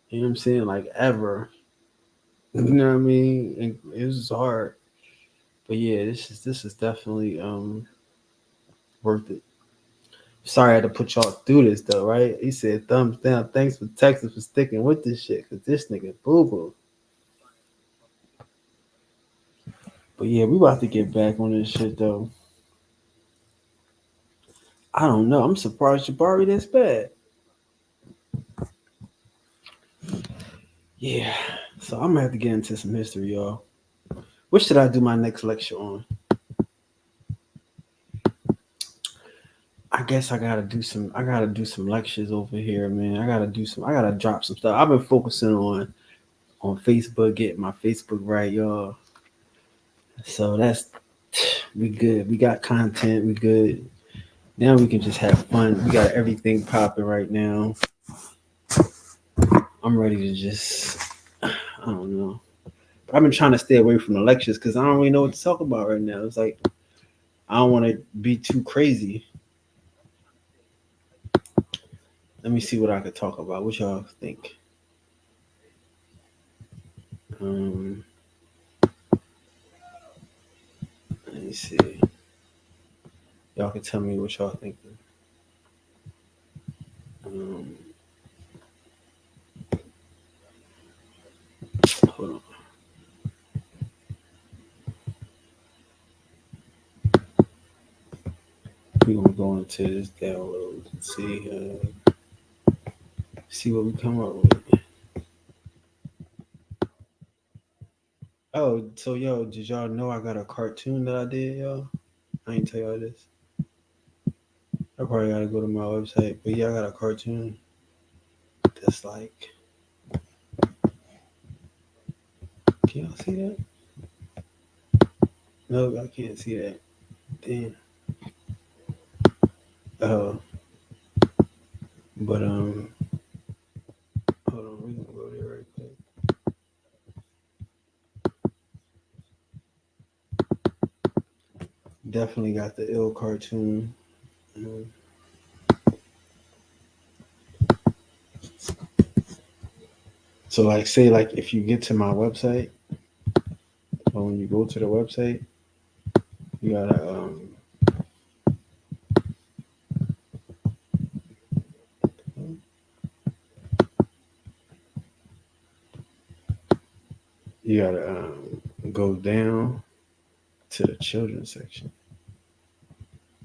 A: You know what I'm saying? Like ever. You know what I mean? And it was hard. But yeah, this is definitely worth it. Sorry I had to put y'all through this though, right? He said thumbs down. Thanks for Texas for sticking with this shit. Cause this nigga boo-boo. But yeah, we about to get back on this shit though. I don't know. I'm surprised Jabari this bad. Yeah. So I'm gonna have to get into some history, y'all. What should I do my next lecture on? I guess I gotta do some lectures over here, man. I gotta drop some stuff. I've been focusing on Facebook, getting my Facebook right, y'all. So we good. We got content, we good. Now we can just have fun. We got everything popping right now. I'm ready to just, I don't know. But I've been trying to stay away from the lectures because I don't really know what to talk about right now. It's like, I don't want to be too crazy. Let me see what I could talk about. What y'all think? Let me see. Y'all can tell me what y'all think. Hold on. We're gonna go into this download and see what we come up with. Oh, so yo, did y'all know I got a cartoon that I did, y'all? I ain't tell y'all this. I probably gotta go to my website, but yeah, I got a cartoon that's like, can y'all see that? No, I can't see that. Damn. But hold on, we gonna go there right quick. Definitely got the ill cartoon. So like, say like if you get to my website, or when you go to the website, you gotta go down to the children's section,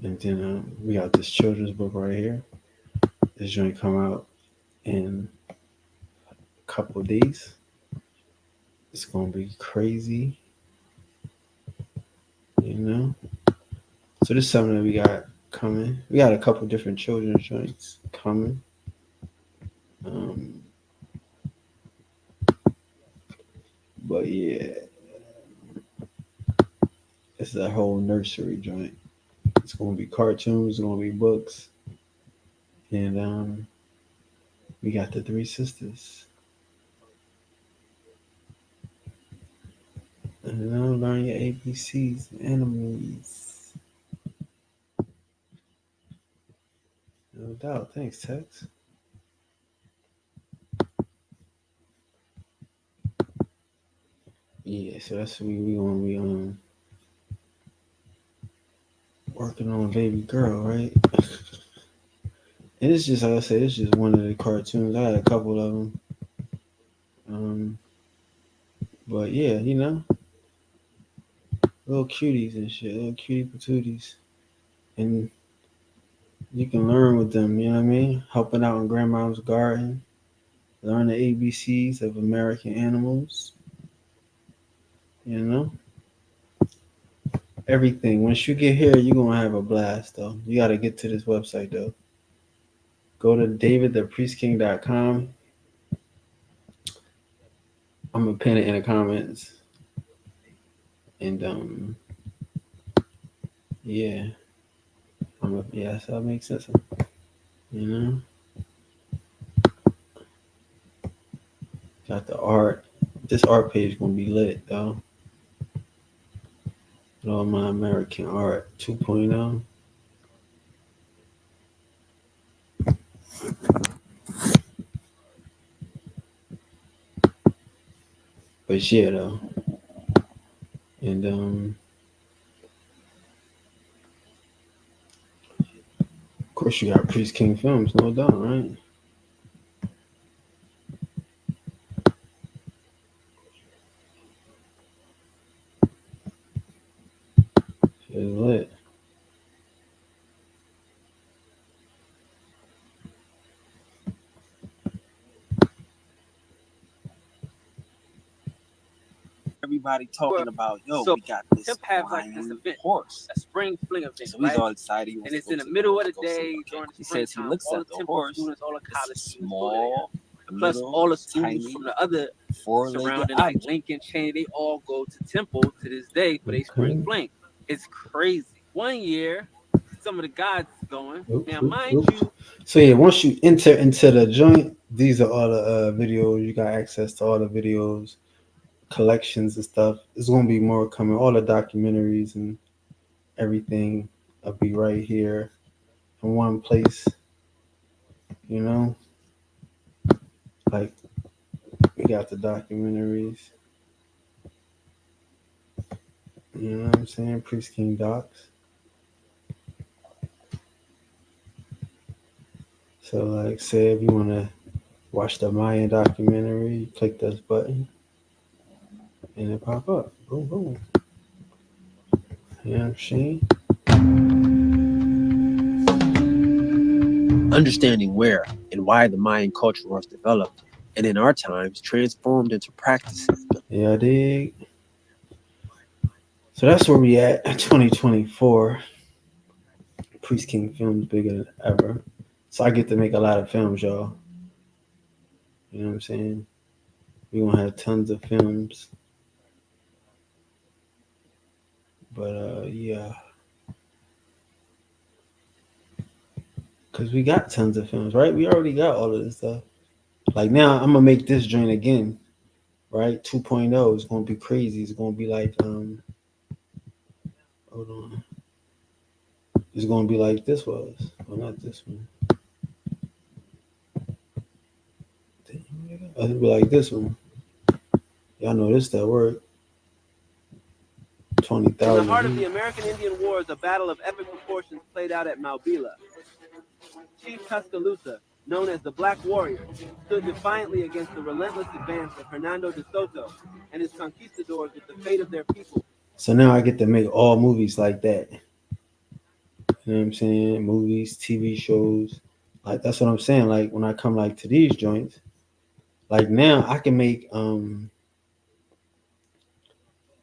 A: and then we got this children's book right here. This joint come out in a couple of days. It's gonna be crazy, you know. So this is something that we got coming. We got a couple different children's joints coming. But yeah, it's a whole nursery joint. It's gonna be cartoons, it's gonna be books, and we got the three sisters. And learn your ABCs, animals. No doubt. Thanks, Tex. Yeah, so that's what we gonna be working on baby girl, right? And it's just like I said, it's just one of the cartoons. I had a couple of them. But yeah, you know, little cuties and shit, little cutie patooties. And you can learn with them, you know what I mean? Helping out in grandma's garden, learn the ABCs of American animals, you know? Everything. Once you get here, you're going to have a blast, though. You got to get to this website, though. Go to davidthepriestking.com. I'm going to pin it in the comments. And, yeah. Yeah, so that makes sense. You know? Got the art. This art page going to be lit, though. All my American art 2.0. But yeah, though. And of course you got Priest King Films, no doubt, right? It's lit.
E: Everybody talking about, yo, we got this flying horse. A spring fling event, so he's all excited. And it's in the middle of the day during the spring time. He looks at the horse. Students, all the college small, plus all the students from the other surrounding, like Lincoln, Cheney, they all go to Temple to this day for their spring fling. It's crazy. One year, some of the guys going. Now, mind you.
A: So yeah, once you enter into the joint, these are all the videos. You got access to all the videos, collections and stuff. There's gonna be more coming. All the documentaries and everything will be right here in one place. You know, like we got the documentaries. You know what I'm saying? Priest King Docs. So like, say if you want to watch the Mayan documentary, you click this button. and it pop up. Boom, boom. You know what I'm saying?
E: Understanding where and why the Mayan culture was developed, and in our times transformed into practices.
A: Yeah, I dig. So that's where we at 2024. Priest King Films bigger than ever. So I get to make a lot of films, y'all. You know what I'm saying? We're gonna have tons of films. But yeah. Cause we got tons of films, right? We already got all of this stuff. Like now I'm gonna make this joint again, right? 2.0 is gonna be crazy. It's gonna be like hold on. It's gonna be like this was. Well, not this one. It'll be like this one. Y'all know this that word. 20,000.
O: In the heart of the American Indian Wars, a battle of epic proportions played out at Maubila. Chief Tuscaloosa, known as the Black Warrior, stood defiantly against the relentless advance of Hernando de Soto and his conquistadors with the fate of their people.
A: So now I get to make all movies like that. You know what I'm saying? Movies, TV shows. Like that's what I'm saying. Like when I come like to these joints, like now I can make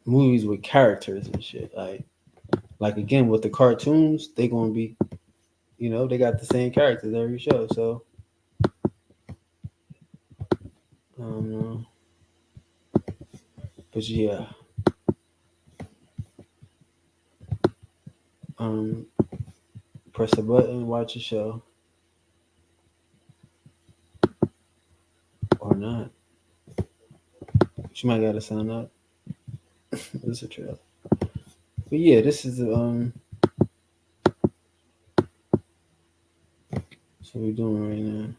A: movies with characters and shit. Like again with the cartoons, they gonna be, you know, they got the same characters every show. So I don't know. But yeah. Press a button, watch a show. Or not. But you might gotta sign up. This is a trailer. But yeah, this is what we're doing right now.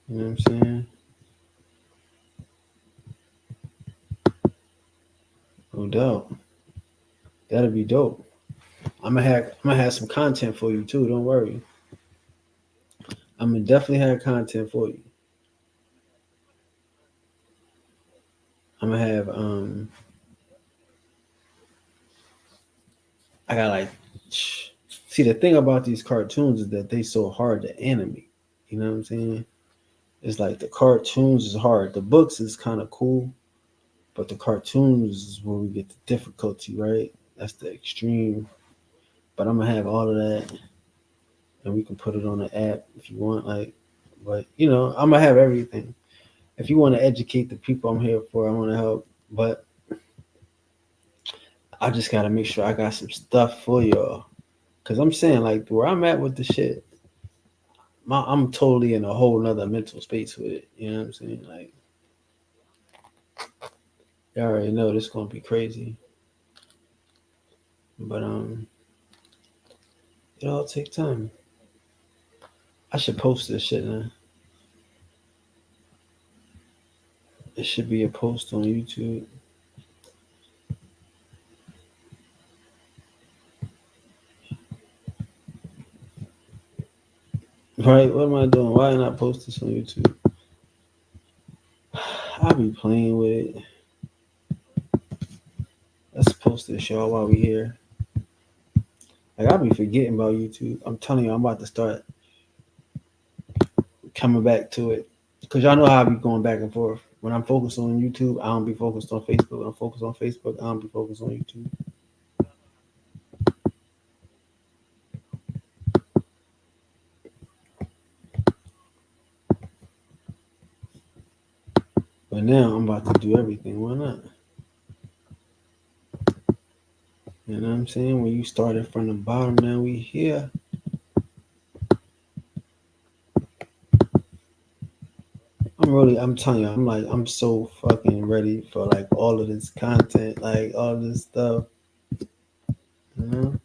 A: You know what I'm saying? No doubt. That'll be dope. I'm gonna have some content for you too. Don't worry. I'm gonna definitely have content for you. I'm gonna have I got like see the thing about these cartoons is that they so hard to animate. You know what I'm saying? It's like the cartoons is hard. The books is kind of cool, but the cartoons is where we get the difficulty, right? That's the extreme. But I'm gonna have all of that, and we can put it on the app if you want. Like, but you know, I'm gonna have everything. If you want to educate the people, I'm here for. I want to help, but I just gotta make sure I got some stuff for y'all. Cause I'm saying like where I'm at with the shit, I'm totally in a whole nother mental space with it. You know what I'm saying? Like, you already know this gonna be crazy. But it all take time. I should post this shit now. It should be a post on YouTube. Right? What am I doing? Why didn't I post this on YouTube? I'll be playing with it. Let's post this, y'all, while we here. Like, I'll be forgetting about YouTube. I'm telling you, I'm about to start coming back to it. Because y'all know how I be going back and forth. When I'm focused on YouTube, I don't be focused on Facebook. When I'm focused on Facebook, I don't be focused on YouTube. But now I'm about to do everything. Why not? You know what I'm saying? When you started from the bottom, now we here. I'm telling you, I'm so fucking ready for like all of this content, like all of this stuff. You know?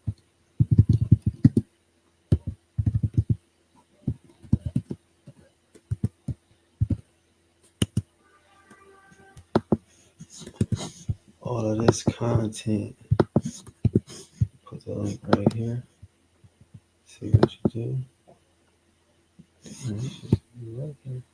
A: All of this content. Put the link right here. See what you do. Content.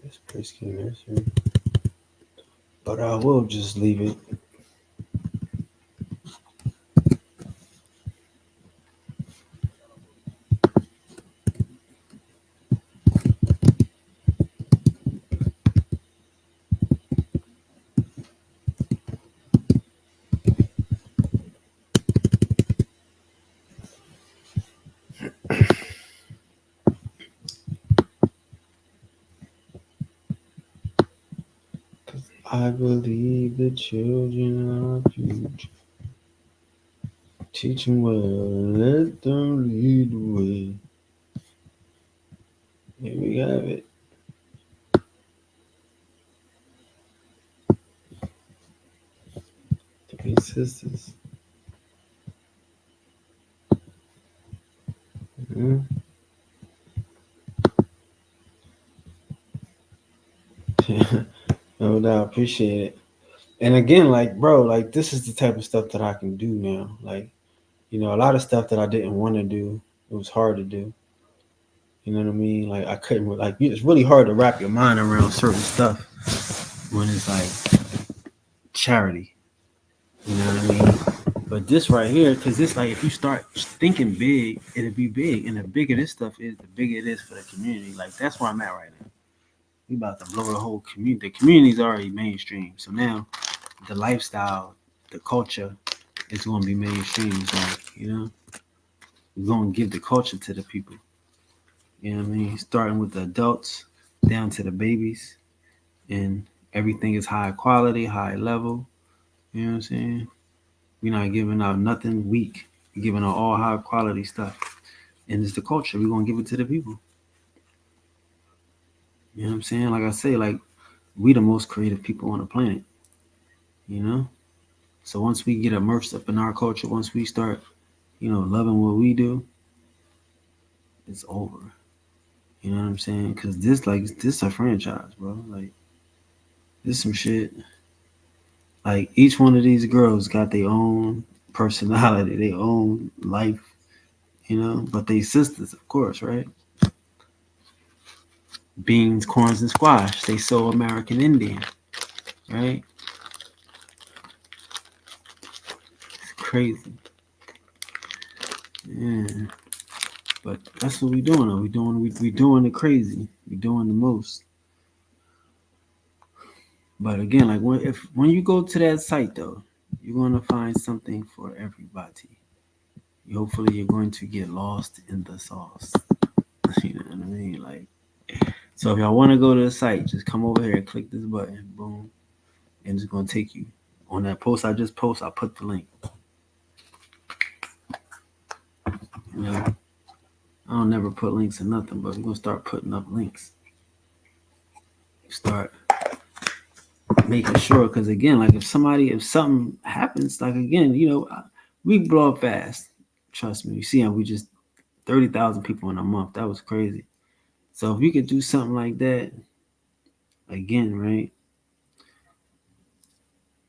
A: This preschool nursery. But I will just leave it. I believe the children are our future. Teach them well, let them lead the way. Here we have it. Three sisters. Mm-hmm. No doubt, appreciate it. And again, like, bro, like, this is the type of stuff that I can do now. Like, you know, a lot of stuff that I didn't want to do, it was hard to do. You know what I mean? Like, I couldn't, like, it's really hard to wrap your mind around certain stuff when it's like charity. You know what I mean? But this right here, because it's like, if you start thinking big, it'll be big. And the bigger this stuff is, the bigger it is for the community. Like, that's where I'm at right now. We about to blow the whole community. The community's already mainstream. So now the lifestyle, the culture is going to be mainstream. It's like, you know, we're going to give the culture to the people. You know what I mean? Starting with the adults down to the babies. And everything is high quality, high level. You know what I'm saying? We're not giving out nothing weak. We're giving out all high quality stuff. And it's the culture. We're going to give it to the people. You know what I'm saying? Like I say, like, we the most creative people on the planet. You know? So once we get immersed up in our culture, once we start, you know, loving what we do, it's over. You know what I'm saying? Because this a franchise, bro. Like, this some shit. Like, each one of these girls got their own personality, their own life, you know, but they sisters, of course, right? Beans, corns, and squash. They so American Indian, right? It's crazy. Yeah. But that's what we doing, though. We doing it crazy. We doing the most. But again, like, when you go to that site, though, you're gonna find something for everybody. Hopefully, you're going to get lost in the sauce. You know what I mean? Like, so if y'all want to go to the site, just come over here and click this button, boom, and it's gonna take you on that post I just posted. I put the link. You know, I don't never put links in nothing, but we're gonna start putting up links. Start making sure, because again, like, if something happens, like, again, you know, we blow up fast. Trust me. You see how we just 30,000 people in a month. That was crazy. So if we could do something like that again, right?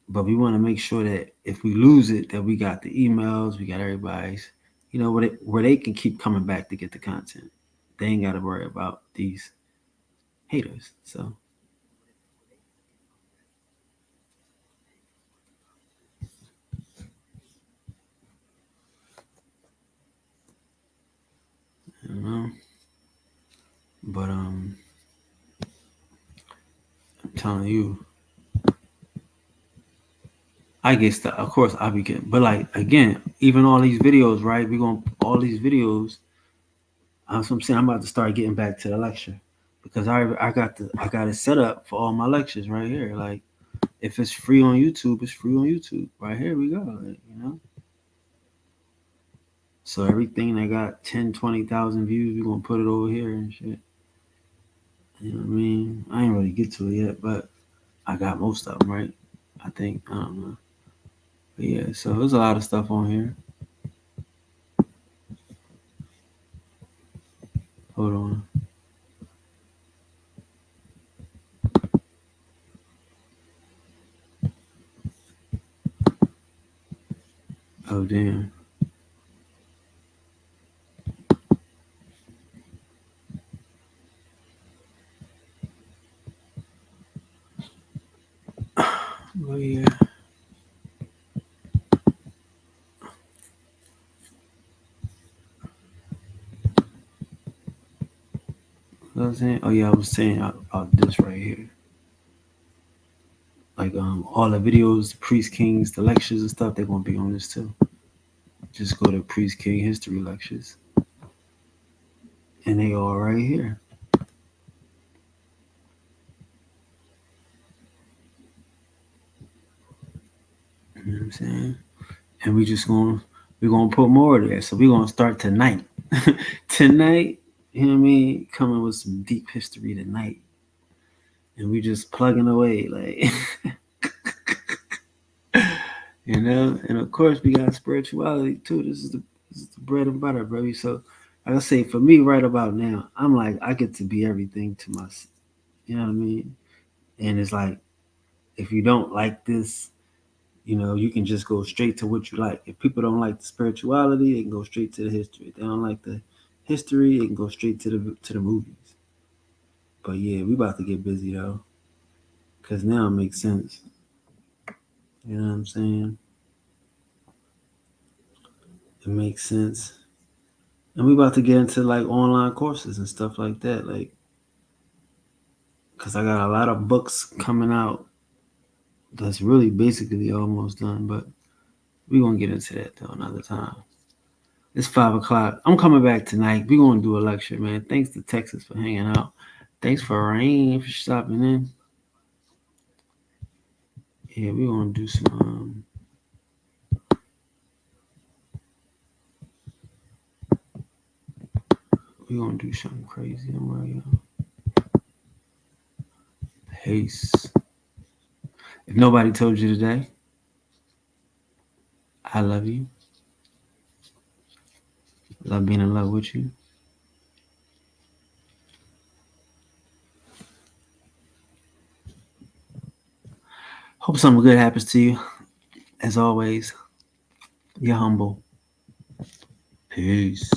A: But we want to make sure that if we lose it, that we got the emails, we got everybody's, you know, where they can keep coming back to get the content. They ain't got to worry about these haters. So I don't know. But I'm telling you, I get stuff. Of course, I'll be getting, but like, again, even all these videos, right? We're going to all these videos. That's what I'm saying. I'm about to start getting back to the lecture, because I got it set up for all my lectures right here. Like, if it's free on YouTube, it's free on YouTube. Right here we go. Like, you know. So everything that got 10, 20,000 views, we're gonna put it over here and shit. You know what I mean? I ain't really get to it yet, but I got most of them, right? I think. I don't know. But yeah, so there's a lot of stuff on here. Hold on. Oh, damn. Oh, yeah. What I was saying? Oh, yeah, I was saying about this right here. Like, all the videos, the Priest Kings, the lectures and stuff, they're going to be on this too. Just go to Priest King History Lectures. And they all right here. You know what I'm saying? And we're gonna put more there. So we're gonna start tonight. Tonight, you know what I mean? Coming with some deep history tonight. And we just plugging away, like you know, and of course we got spirituality too. This is the bread and butter, baby. So like I say, for me right about now, I'm like, I get to be everything to myself. You know what I mean? And it's like, if you don't like this, you know, you can just go straight to what you like. If people don't like the spirituality, they can go straight to the history. If they don't like the history, they can go straight to the movies. But yeah, we about to get busy though, because now it makes sense. You know what I'm saying? It makes sense. And we about to get into like online courses and stuff like that, like, because I got a lot of books coming out that's really basically almost done, but we're gonna get into that though another time. It's 5 o'clock. I'm coming back tonight. We're gonna do a lecture, man. Thanks to Texas for hanging out. Thanks for Rain for stopping in. Yeah, we're gonna do some we're gonna do something crazy. Don't worry, y'all. Peace. If nobody told you today, I love you. Love being in love with you. Hope something good happens to you. As always, you're humble. Peace.